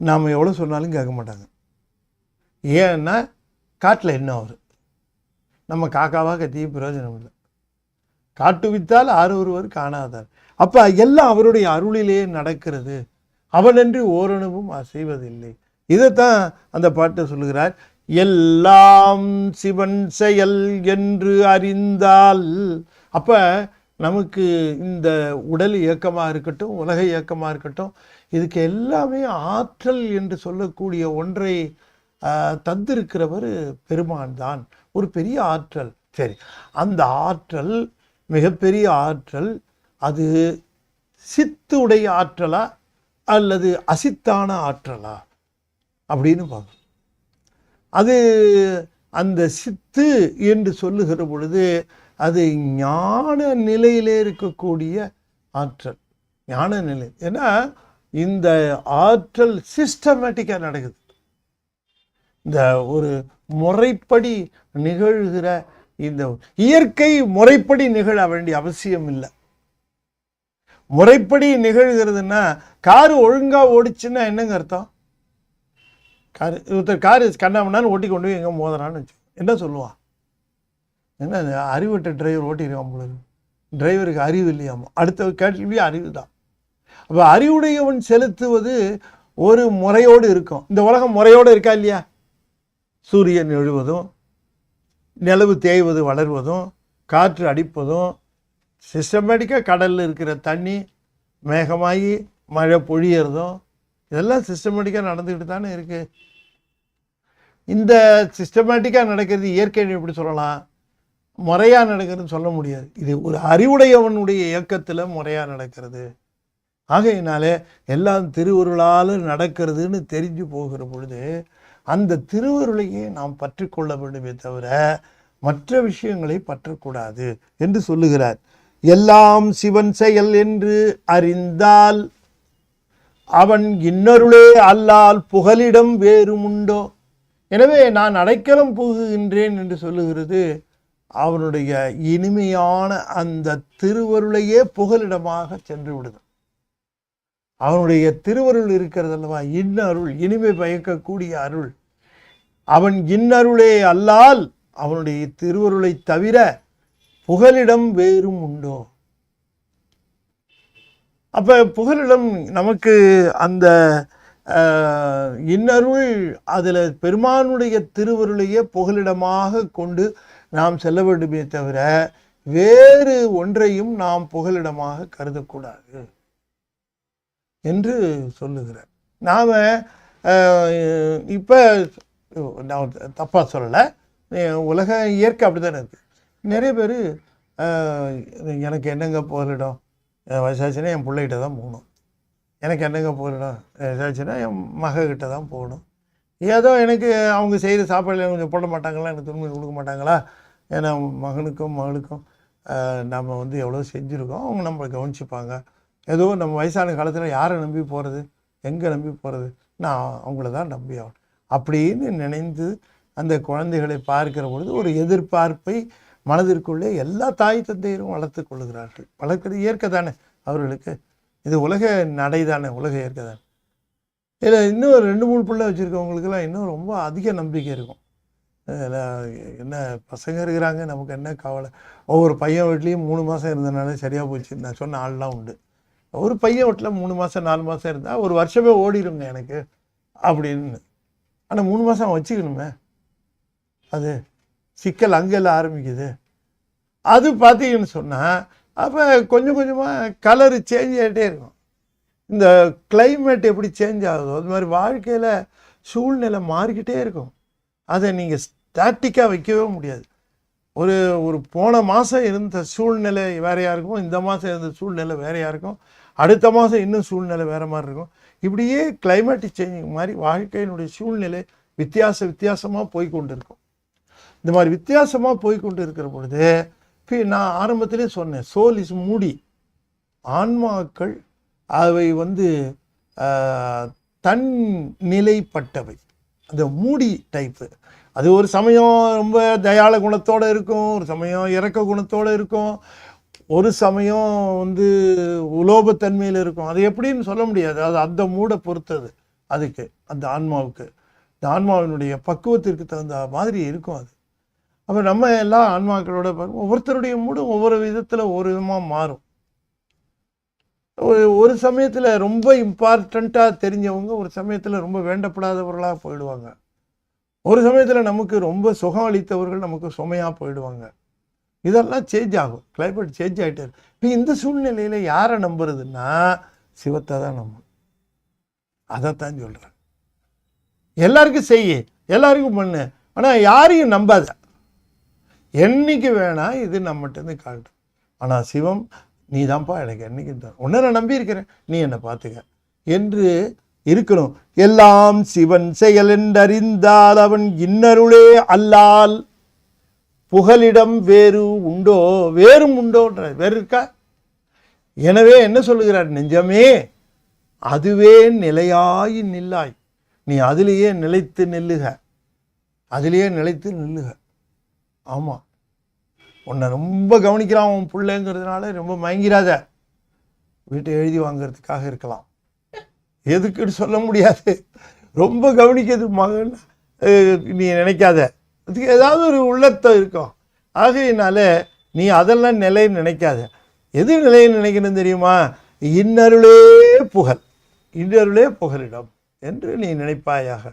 நாம் எவ்வளோ சொன்னாலும் கேட்க மாட்டாங்க. ஏன்னா காட்டில் என்ன அவர் நம்ம காக்காவாக கத்திய பிரயோஜனம் இல்லை. காட்டுவித்தால் ஆரொருவர் காணாதார். அப்போ எல்லாம் அவருடைய அருளிலே நடக்கிறது. அவனன்றி ஓரணுவும் செய்வதில்லை. இதைத்தான் அந்த பாட்டை சொல்லுகிறார். எல்லாம் சிவன் செயல் என்று அறிந்தால். அப்போ நமக்கு இந்த உடல் இயக்கமாக இருக்கட்டும், உலக இயக்கமாக இருக்கட்டும், இதுக்கு எல்லாமே ஆற்றல் என்று சொல்லக்கூடிய ஒன்றை தந்திருக்கிறவர் பெருமான் தான். ஒரு பெரிய ஆற்றல். சரி, அந்த ஆற்றல் மிகப்பெரிய ஆற்றல். அது சித்து உடைய ஆற்றலா அல்லது அசித்தான ஆற்றலா அப்படின்னு பார்க்கணும். அது அந்த சித்து என்று சொல்லுகிற பொழுது அது ஞான நிலையிலே இருக்கக்கூடிய ஆற்றல். ஞான நிலை. ஏன்னா இந்த ஆற்றல் சிஸ்டமேட்டிக்காக நடக்குது. இந்த ஒரு முறைப்படி நிகழ்கிற இந்த இயற்கை முறைப்படி நிகழ வேண்டிய அவசியம் இல்லை. முறைப்படி நிகழ்கிறதுனா காரு ஒழுங்கா ஓடிச்சுன்னா என்னங்க அர்த்தம்? காரு கண்ணாமண்ணான்னு ஓட்டி கொண்டு போய் எங்கே மோதறான்னு வச்சு என்ன சொல்லுவான்? என்ன அறிவிட்ட டிரைவர் ஓட்டிருக்கான் போல, டிரைவருக்கு அறிவு இல்லையாமா. அடுத்த கேள்வி அறிவு தான். அப்போ அறிவுடையவன் செலுத்துவது ஒரு முறையோடு இருக்கும். இந்த உலகம் முறையோடு இருக்கா இல்லையா? சூரியன் எழுவதும், நிலவு தேய்வது வளர்வதும், காற்று அடிப்பதும், சிஸ்டமேட்டிக்காக கடலில் இருக்கிற தண்ணி மேகமாகி மழை பொழியறதும், இதெல்லாம் சிஸ்டமேட்டிக்காக நடந்துக்கிட்டு தானே இருக்கு. இந்த சிஸ்டமேட்டிக்காக நடக்கிறது இயற்கைன்னு எப்படி சொல்லலாம்? முறையாக நடக்கிறதுன்னு சொல்ல முடியாது. இது ஒரு அறிவுடையவனுடைய இயக்கத்தில் முறையாக நடக்கிறது. ஆகையினாலே எல்லாம் திருவருளால் நடக்கிறதுன்னு தெரிஞ்சு போகிற பொழுது அந்த திருவருளையே நாம் பற்றி கொள்ள வேண்டுமே தவிர மற்ற விஷயங்களை பற்றக்கூடாது என்று சொல்லுகிறார். எல்லாம் சிவன் செயல் என்று அறிந்தால் அவன் இன்னருளே அல்லால் புகலிடம் வேறுமுண்டோ. எனவே நான் அடைக்கலம் புகுகின்றேன் என்று சொல்லுகிறது அவனுடைய இனிமையான அந்த திருவருளையே புகலிடமாக சென்று விடுது. அவனுடைய திருவருள் இருக்கிறது அல்லவா, இன்னருள், இனிமை பயக்கக்கூடிய அருள். அவன் இன்னருளே அல்லால் அவனுடைய திருவருளை தவிர புகலிடம் வேறும் உண்டோ. அப்ப புகலிடம் நமக்கு அந்த இன்னருள், அதில் பெருமானுடைய திருவருளையே புகலிடமாக கொண்டு நாம் செல்ல வேண்டுமே தவிர வேறு ஒன்றையும் நாம் புகலிடமாக கருதக்கூடாது என்று சொல்லுகிறார். நாம் இப்போ நான் தப்பாக சொல்லலை, உலக இயற்கை அப்படி தானே இருக்குது. நிறைய பேர் எனக்கு என்னங்க புகலிடம், வயசாச்சுன்னா என் பிள்ளைகிட்ட தான் போகணும், எனக்கு என்னங்க போகணும், ஏதாச்சுன்னா என் மகக்கிட்ட தான் போகணும். ஏதோ எனக்கு அவங்க செய்கிற சாப்பாடில் கொஞ்சம் போட மாட்டாங்களா, எனக்கு துணிமணி கொடுக்க மாட்டாங்களா, ஏன்னா மகனுக்கும் மகளுக்கும் நம்ம வந்து எவ்வளோ செஞ்சுருக்கோம், அவங்க நம்மளை கவனிச்சுப்பாங்க. ஏதோ நம்ம வயசான காலத்தில் யாரை நம்பி போகிறது, எங்கே நம்பி போகிறது, நான் அவங்கள தான் நம்பி ஆகணும் அப்படின்னு நினைந்து அந்த குழந்தைகளை பார்க்கிற பொழுது ஒரு எதிர்பார்ப்பை மனதிற்குள்ளே எல்லா தாய் தந்தையரும் வளர்த்து கொள்ளுகிறார்கள். வளர்க்குறது இயற்கை தானே அவர்களுக்கு, இது உலக நடை தானே, உலக இயற்கை தானே. இதில் இன்னும் 2-3 பிள்ளை வச்சுருக்கவங்களுக்கெல்லாம் இன்னும் ரொம்ப அதிக நம்பிக்கை இருக்கும். என்ன பசங்க இருக்கிறாங்க, நமக்கு என்ன கவலை. ஒவ்வொரு பையன் வீட்லேயும் 3 மாதம் இருந்தனால சரியாக போச்சு நான் சொன்ன ஆள்லாம் உண்டு. ஒரு பையன் வீட்டில் 3 மாதம் 4 மாதம் இருந்தால் ஒரு வருஷமே ஓடிடுங்க எனக்கு அப்படின்னு. ஆனால் 3 மாதம் வச்சுக்கணுமே, அது சிக்கல் அங்கெல்லாம் ஆரம்பிக்குது. அது பார்த்தீங்கன்னு சொன்னால் அப்போ கொஞ்சம் கொஞ்சமாக கலரு சேஞ்ச் ஆகிட்டே இருக்கும். இந்த கிளைமேட் எப்படி சேஞ்ச் ஆகுதோ அது மாதிரி வாழ்க்கையில் சூழ்நிலை மாறிக்கிட்டே இருக்கும். அதை நீங்கள் ஸ்டாட்டிக்காக வைக்கவே முடியாது. ஒரு போன மாதம் இருந்த சூழ்நிலை வேறையாக இருக்கும், இந்த மாதம் இருந்த சூழ்நிலை வேறையாக இருக்கும், அடுத்த மாதம் இன்னும் சூழ்நிலை வேறு மாதிரி இருக்கும். இப்படியே கிளைமேட்டிக் சேஞ்சிங் மாதிரி வாழ்க்கையினுடைய சூழ்நிலை வித்தியாசமாக போய்கொண்டு இருக்கும். இந்த மாதிரி வித்தியாசமாக போய்கொண்டு இருக்கிற பொழுது நான் ஆரம்பத்திலே சொன்னேன், சோல் இஸ் மூடி. ஆன்மாக்கள் அவை வந்து தன் நிலைப்பட்டவை, அந்த மூடி டைப்பு. அது ஒரு சமயம் ரொம்ப தயாள குணத்தோடு இருக்கும், ஒரு சமயம் இறக்க குணத்தோடு இருக்கும், ஒரு சமயம் வந்து உலோபத்தன்மையில் இருக்கும். அது எப்படின்னு சொல்ல முடியாது. அது அந்த மூடை பொறுத்தது. அதுக்கு அந்த ஆன்மாவுக்கு, இந்த ஆன்மாவினுடைய பக்குவத்திற்கு தகுந்த மாதிரி இருக்கும் அது. அப்போ நம்ம எல்லா ஆன்மாக்களோட ஒவ்வொருத்தருடைய மூடும் ஒவ்வொரு விதத்தில் ஒரு விதமாக மாறும். ஒரு சமயத்தில் ரொம்ப இம்பார்ட்டண்ட்டாக தெரிஞ்சவங்க ஒரு சமயத்தில் ரொம்ப வேண்டப்படாதவர்களாக போயிடுவாங்க. ஒரு சமயத்தில் நமக்கு ரொம்ப சுகம் அளித்தவர்கள் நமக்கு சுமையாக போயிடுவாங்க. இதெல்லாம் சேஞ்ச் ஆகும், கிளைமேட் சேஞ்ச் ஆகிட்டே இருக்கு. இப்போ இந்த சூழ்நிலையில் யாரை நம்புறதுன்னா சிவத்தை தான் நம்பணும். அதைத்தான் சொல்கிறேன். எல்லாருக்கும் செய்ய, எல்லாருக்கும் பண்ணு, ஆனால் யாரையும் நம்பாத. என்னைக்கு வேணா இது நம்மகிட்டருந்து காட்டும். ஆனால் சிவம், நீ தான்ப்பா எனக்கு என்னைக்கு தான் உன்னை நான் நம்பி இருக்கிறேன், நீ என்னை பார்த்துக்க என்று இருக்கணும். எல்லாம் சிவன் செயல் என்றறிந்தால் அவன் இன்னருளே அல்லால் புகலிடம் வேறு உண்டோ, வேறும் உண்டோன்ற வேறு இருக்கா? எனவே என்ன சொல்லுகிறார், நெஞ்சமே அதுவே நிலையாய் நில்லாய், நீ அதிலேயே நிலைத்து நில்லுக, அதிலேயே நிலைத்து நில்லுக. ஆமாம், உன்னை ரொம்ப கவனிக்கிறான் உன் பிள்ளைங்கிறதுனால ரொம்ப மயங்கிறாத. வீட்டை எழுதி வாங்கிறதுக்காக இருக்கலாம், எதுக்குன்னு சொல்ல முடியாது. ரொம்ப கவனிக்கிறது மகன் நீ நினைக்காத, அதுக்கு ஏதாவது ஒரு உள்ளர்த்தம் இருக்கும். ஆகையினால நீ அதெல்லாம் நிலைன்னு நினைக்காத. எது நிலைன்னு நினைக்கணும் தெரியுமா? இன்னருளே புகழ், இன்னருளே புகலிடம் என்று நீ நினைப்பாயாக.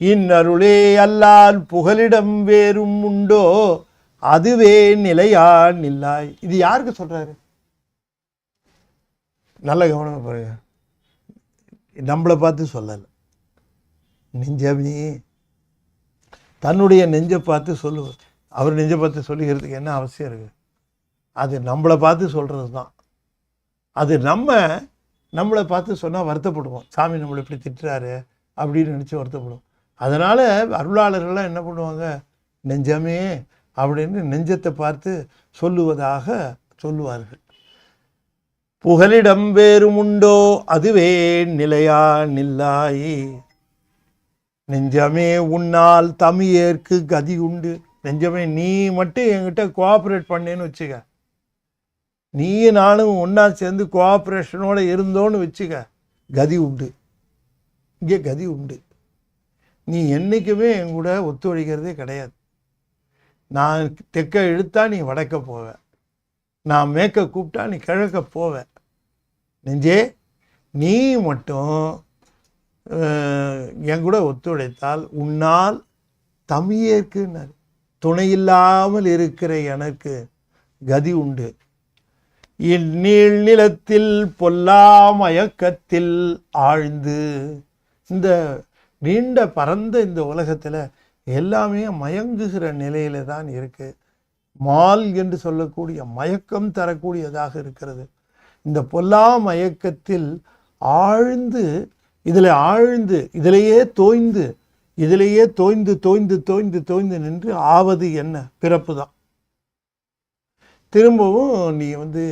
இன்னருளே அல்லால் புகலிடம் வேறும் உண்டோ, அதுவே நிலையா நில்லாய். இது யாருக்கு சொல்றாரு? நல்ல கவனம் பாருங்க, நம்மளை பார்த்து சொல்லலை. நெஞ்சமே தன்னுடைய நெஞ்சை பார்த்து சொல்லுவார். அவர் நெஞ்சை பார்த்து சொல்லுகிறதுக்கு என்ன அவசியம் இருக்குது? அது நம்மளை பார்த்து சொல்கிறது தான். அது நம்மளை பார்த்து சொன்னால் வருத்தப்படுவோம். சாமி நம்மளை இப்படி திட்டுறாரு அப்படின்னு நினச்சி வருத்தப்படுவோம். அதனால் அருளாளர்கள்லாம் என்ன பண்ணுவாங்க, நெஞ்சமே அப்படின்னு நெஞ்சத்தை பார்த்து சொல்லுவதாக சொல்லுவார்கள். புகலிடம் வேறும் உண்டோ, அதுவே நிலையா நில்லாயே. நெஞ்சமே உன்னால் தமிழேற்கு கதி உண்டு. நெஞ்சமே நீ மட்டும் என்கிட்ட கோஆப்ரேட் பண்ணேன்னு வச்சுக்க, நீ நானும் ஒன்றா சேர்ந்து கோஆப்ரேஷனோடு இருந்தோன்னு வச்சுக்க, கதி உண்டு. இங்கே கதி உண்டு. நீ என்றைக்குமே என் கூட ஒத்துழைக்கிறதே கிடையாது. நான் தெற்க இழுத்தா நீ வடக்க போவ, நான் மேற்க கூப்பிட்டா நீ கிழக்க போவ. நெஞ்சே நீ மட்டும் என் கூட ஒத்துழைத்தால் உன்னால் தமிழேற்குன்னார், துணையில்லாமல் இருக்கிற எனக்கு கதி உண்டு. இந்நீள் நிலத்தில் பொல்லா மயக்கத்தில் ஆழ்ந்து, இந்த நீண்ட பரந்த இந்த உலகத்தில் எல்லாமே மயங்குகிற நிலையில தான் இருக்கு. மால் என்று சொல்லக்கூடிய மயக்கம் தரக்கூடியதாக இருக்கிறது. இந்த பொல்லா மயக்கத்தில் ஆழ்ந்து, இதிலேயே தோய்ந்து நின்று ஆவது என்ன? பிறப்பு தான். திரும்பவும் நீ வந்து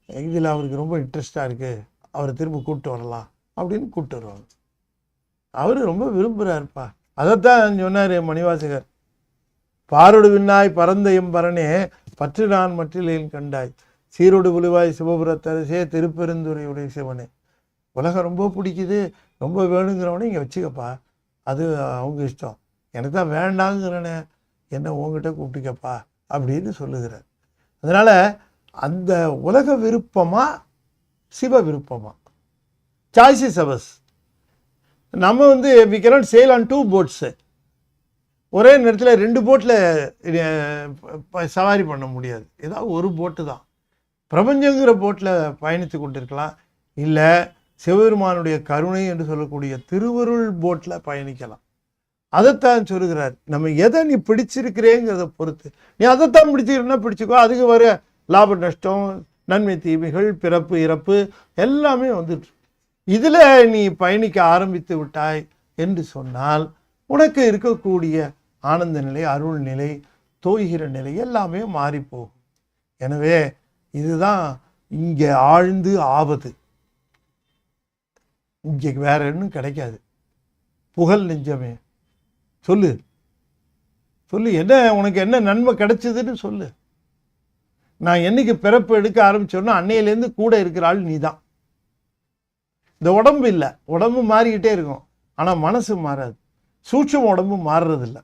இதில் அவருக்கு ரொம்ப இன்ட்ரெஸ்டாக இருக்குது, அவரை திரும்ப கூப்பிட்டு வரலாம் அப்படின்னு கூப்பிட்டு வருவாங்க. அவர் ரொம்ப விரும்புகிறாருப்பா. அதைத்தான் சொன்னார் மணிவாசகர். பாரோடு விண்ணாய் பரந்த எம்பரனே பற்று நான் மற்றிலேன் கண்டாய், சீரோடு புலிவாய் சிவபுரத்தரசே திருப்பெருந்துறையுடைய சிவனே. உலகம் ரொம்ப பிடிக்குது, ரொம்ப வேணுங்கிறவனே இங்கே வச்சுக்கப்பா, அது அவங்க இஷ்டம். எனக்கு தான் வேண்டாங்கிறனே, என்ன உங்ககிட்ட கூப்பிட்டுக்கப்பா அப்படின்னு சொல்லுகிறார். அதனால் அந்த உலக விருப்பமா சிவ விருப்பமா, சாய்ஸ் இஸ் அவர்ஸ். நம்ம வந்து we cannot sail on 2 boats. ஒரே நேரத்தில் 2 போட்டில் சவாரி பண்ண முடியாது. ஏதாவது ஒரு போட்டு தான். பிரபஞ்சங்கிற போட்டில் பயணித்து கொண்டிருக்கலாம், இல்லை சிவபெருமானுடைய கருணை என்று சொல்லக்கூடிய திருவருள் போட்டில் பயணிக்கலாம். அதைத்தான் சொல்லுகிறார். நம்ம எதை நீ பிடிச்சிருக்கிறேங்கிறத பொறுத்து, நீ அதைத்தான் பிடிச்சிக்கிறன்னா பிடிச்சிக்கோ. அதுக்கு வர லாப நஷ்டம், நன்மை தீமைகள், பிறப்பு இறப்பு எல்லாமே வந்துட்டு இதில் நீ பயணிக்க ஆரம்பித்து விட்டாய் என்று சொன்னால் உனக்கு இருக்கக்கூடிய ஆனந்த நிலை, அருள் நிலை, தோய்கிற நிலை எல்லாமே மாறிப்போகும். எனவே இதுதான் இங்கே ஆழ்ந்து ஆவது. இங்கே வேற இன்னும் கிடைக்காது. புகழ் நெஞ்சமே, சொல்லு சொல்லு, என்ன உனக்கு என்ன நன்மை கிடைச்சதுன்னு சொல்லு. நான் என்னைக்கு பிறப்பு எடுக்க ஆரம்பிச்சோன்னா அன்னையிலேருந்து கூட இருக்கிற ஆள் நீ தான். இந்த உடம்பு இல்லை, உடம்பு மாறிக்கிட்டே இருக்கும், ஆனால் மனசு மாறாது. சூட்சம் உடம்பு மாறுறதில்லை.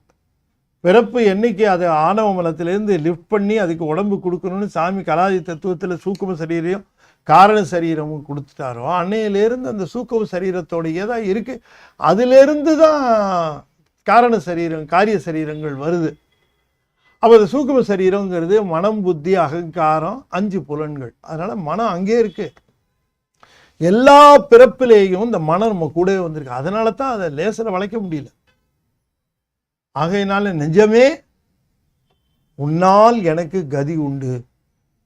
பிறப்பு என்னைக்கு அதை ஆணவ மலத்திலேருந்து லிஃப்ட் பண்ணி அதுக்கு உடம்பு கொடுக்கணும்னு சாமி கலாதி தத்துவத்தில் சூக்கும சரீரம் காரண சரீரமும் கொடுத்துட்டாரோ அன்னையிலேருந்து அந்த சூக்கும சரீரத்தோடையே தான் இருக்குது. அதிலேருந்து தான் காரண சரீரம் காரிய சரீரங்கள் வருது. அப்போ அந்த சூக்கும சரீரங்கிறது மனம், புத்தி, அகங்காரம், 5 புலன்கள். அதனால் மனம் அங்கே இருக்குது. எல்லா பிறப்பிலேயும் இந்த மனம் நம்ம கூடவே வந்திருக்கு. அதனால தான் அதை லேசில் வளைக்க முடியல. ஆகையினால நெஞ்சமே, உன்னால் எனக்கு கதி உண்டு.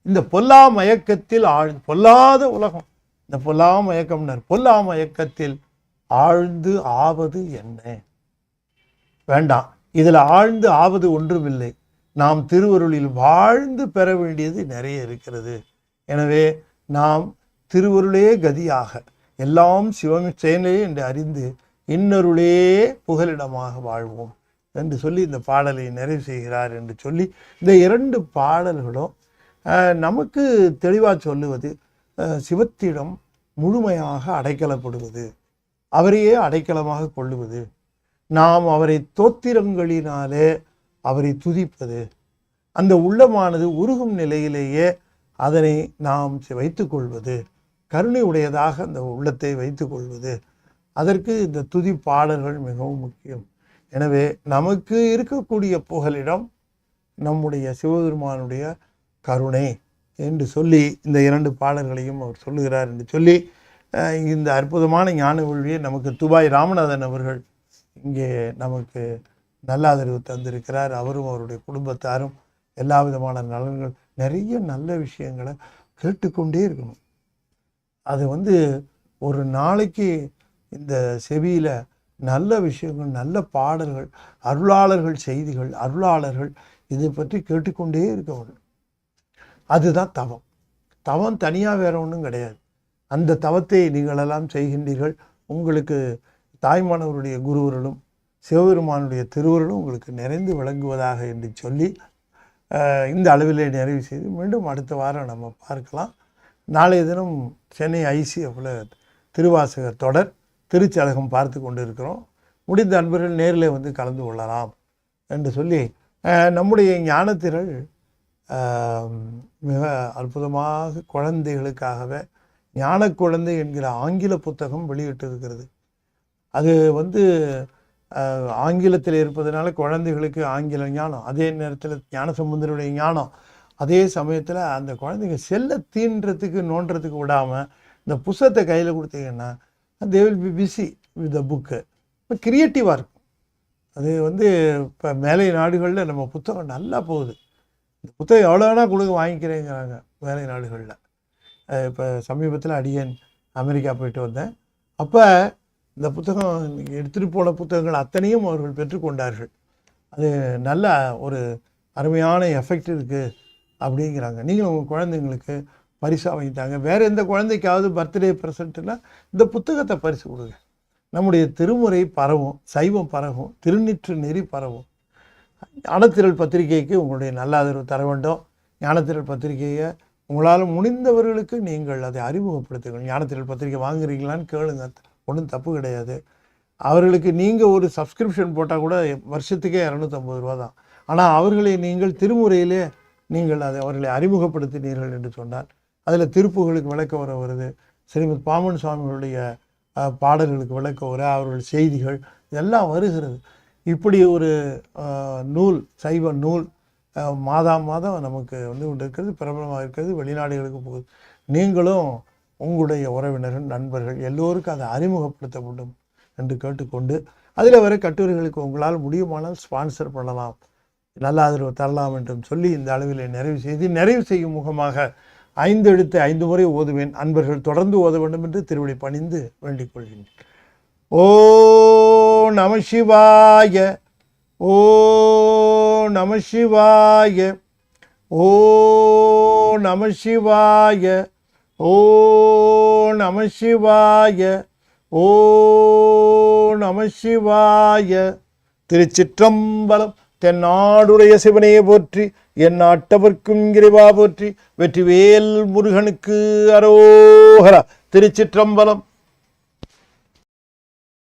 இந்த பொல்லா மயக்கத்தில் பொல்லாத உலகம், இந்த பொல்லா மயக்கம்னார். பொல்லா மயக்கத்தில் ஆழ்ந்து ஆவது என்ன? வேண்டாம், இதில் ஆழ்ந்து ஆவது ஒன்றுமில்லை. நாம் திருவருளில் வாழ்ந்து பெற வேண்டியது நிறைய இருக்கிறது. எனவே நாம் திருவருளே கதியாக எல்லாம் சிவம் செயலே என்று அறிந்து இன்னருளே புகலிடமாக வாழ்வோம் என்று சொல்லி இந்த பாடலை நிறைவு செய்கிறார் என்று சொல்லி, இந்த 2 பாடல்களும் நமக்கு தெளிவாக சொல்லுவது சிவத்திடம் முழுமையாக அடைக்கலப்படுவது, அவரையே அடைக்கலமாக கொள்ளுவது, நாம் அவரை தோத்திரங்களினாலே அவரை துதிப்பது, அந்த உள்ளமானது உருகும் நிலையிலேயே அதனை நாம் வைத்து கொள்வது, கருணை உடையதாக அந்த உள்ளத்தை வைத்து கொள்வது, அதற்கு இந்த துதி பாடல்கள் மிகவும் முக்கியம். எனவே நமக்கு இருக்கக்கூடிய புகலிடம் நம்முடைய சிவபெருமானுடைய கருணை என்று சொல்லி இந்த 2 பாடல்களையும் அவர் சொல்லுகிறார் என்று சொல்லி, இந்த அற்புதமான ஞான வேள்வியை நமக்கு துபாய் ராமநாதன் அவர்கள் இங்கே நமக்கு நல்ல ஆதரவு தந்திருக்கிறார். அவரும் அவருடைய குடும்பத்தாரும் எல்லா விதமான நலன்கள், நிறைய நல்ல விஷயங்களை கேட்டுக்கொண்டே இருக்கணும். அது ஒரு நாளைக்கு இந்த செவியில் நல்ல விஷயங்கள், நல்ல பாடல்கள், அருளாளர்கள் செய்திகள், அருளாளர்கள் இதை பற்றி கேட்டுக்கொண்டே இருக்க வேண்டும். அதுதான் தவம். தவம் தனியாக வேற ஒன்றும் கிடையாது. அந்த தவத்தை நீங்களெல்லாம் செய்கின்றீர்கள். உங்களுக்கு தாய்மானவருடைய குருவர்களும் சிவபெருமானுடைய திருவருளும் உங்களுக்கு நிறைந்து விளங்குவதாக என்று சொல்லி இந்த அளவிலே நிறைவு செய்து மீண்டும் அடுத்த வாரம் நம்ம பார்க்கலாம். நாளைய தினம் சென்னை ஐசிஎஃப்ல திருவாசகர் தொடர் திருச்சலகம் பார்த்து கொண்டு இருக்கிறோம். முடிந்த அன்பர்கள் நேரில் கலந்து கொள்ளலாம் என்று சொல்லி, நம்முடைய ஞானத்திரள் மிக அற்புதமாக குழந்தைகளுக்காகவே ஞான குழந்தை என்கிற ஆங்கில புத்தகம் வெளியிட்டிருக்கிறது. அது ஆங்கிலத்தில் இருப்பதனால குழந்தைகளுக்கு ஆங்கில ஞானம், அதே நேரத்தில் ஞானசம்பந்தருடைய ஞானம், அதே சமயத்தில் அந்த குழந்தைங்க செல்ல தீண்டுறதுக்கு நோண்டுறதுக்கு விடாமல் இந்த புத்தகத்தை கையில் கொடுத்தீங்கன்னா they will be busy with the book. இப்போ க்ரியேட்டிவாக இருக்கும். அது இப்போ மேலை நாடுகளில் நம்ம புத்தகம் நல்லா போகுது. இந்த புத்தகம் எவ்வளோ வேணால் கொடுக்க வாங்கிக்கிறேங்கிறாங்க மேலை நாடுகளில். இப்போ சமீபத்தில் அடியன் அமெரிக்கா போயிட்டு வந்தேன். அப்போ இந்த புத்தகம் எடுத்துகிட்டு போன புத்தகங்கள் அத்தனையும் அவர்கள் பெற்றுக்கொண்டார்கள். அது நல்ல ஒரு அருமையான எஃபெக்ட் இருக்குது அப்படிங்கிறாங்க. நீங்களும் உங்கள் குழந்தைங்களுக்கு பரிசாக வாங்கிட்டாங்க. வேறு எந்த குழந்தைக்காவது பர்த்டே ப்ரெசண்ட்டுன்னா இந்த புத்தகத்தை பரிசு கொடுங்க. நம்முடைய திருமுறை பரவும், சைவம் பரவும், திருநீற்று நெறி பரவும். ஞானத்திரள் பத்திரிகைக்கு உங்களுடைய நல்ல ஆதரவு தர வேண்டும். ஞானத்திரள் பத்திரிகையை உங்களால் முடிந்தவர்களுக்கு நீங்கள் அதை அறிமுகப்படுத்துங்கள். ஞானத்திரள் பத்திரிகை வாங்குறீங்களான்னு கேளுங்க, ஒன்றும் தப்பு கிடையாது. அவர்களுக்கு நீங்கள் ஒரு சப்ஸ்கிரிப்ஷன் போட்டால் கூட வருஷத்துக்கே 250 ரூபா தான். ஆனால் அவர்களை நீங்கள் திருமுறையிலே நீங்கள் அதை அவர்களை அறிமுகப்படுத்தினீர்கள் என்று சொன்னால் அதில் திருப்புகளுக்கு விளக்க வர வருது, ஸ்ரீமத் பாமன் சுவாமிகளுடைய பாடல்களுக்கு விளக்க வர, அவர்கள் செய்திகள் இதெல்லாம் வருகிறது. இப்படி ஒரு நூல், சைவ நூல் மாதம் நமக்கு கொண்டு இருக்கிறது, பிரபலமாக இருக்கிறது, வெளிநாடுகளுக்கு போகுது. நீங்களும் உங்களுடைய உறவினர்கள், நண்பர்கள் எல்லோருக்கும் அதை அறிமுகப்படுத்த வேண்டும் என்று கேட்டுக்கொண்டு, அதில் வர கட்டுரைகளுக்கு உங்களால் முடியுமானால் ஸ்பான்சர் பண்ணலாம், நல்ல ஆதரவு தரலாம் என்றும் சொல்லி இந்த அளவில் நிறைவு செய்யும் முகமாக 5 எழுத்து 5 முறை ஓதுவேன். அன்பர்கள் தொடர்ந்து ஓத வேண்டும் என்று திருவடி பணிந்து வேண்டிக் கொள்கின்றேன். ஓ நம சிவாய, ஓ நம சிவாய, ஓ நம சிவாய, ஓ நம சிவாய, ஓ நம சிவாய. திருச்சிற்றம்பலம். தென்னாடுடைய சிவனையை போற்றி, என் நாட்டவர்க்கும் இறைவா போற்றி. வெற்றிவேல் முருகனுக்கு அரோகரா. திருச்சிற்றம்பலம்.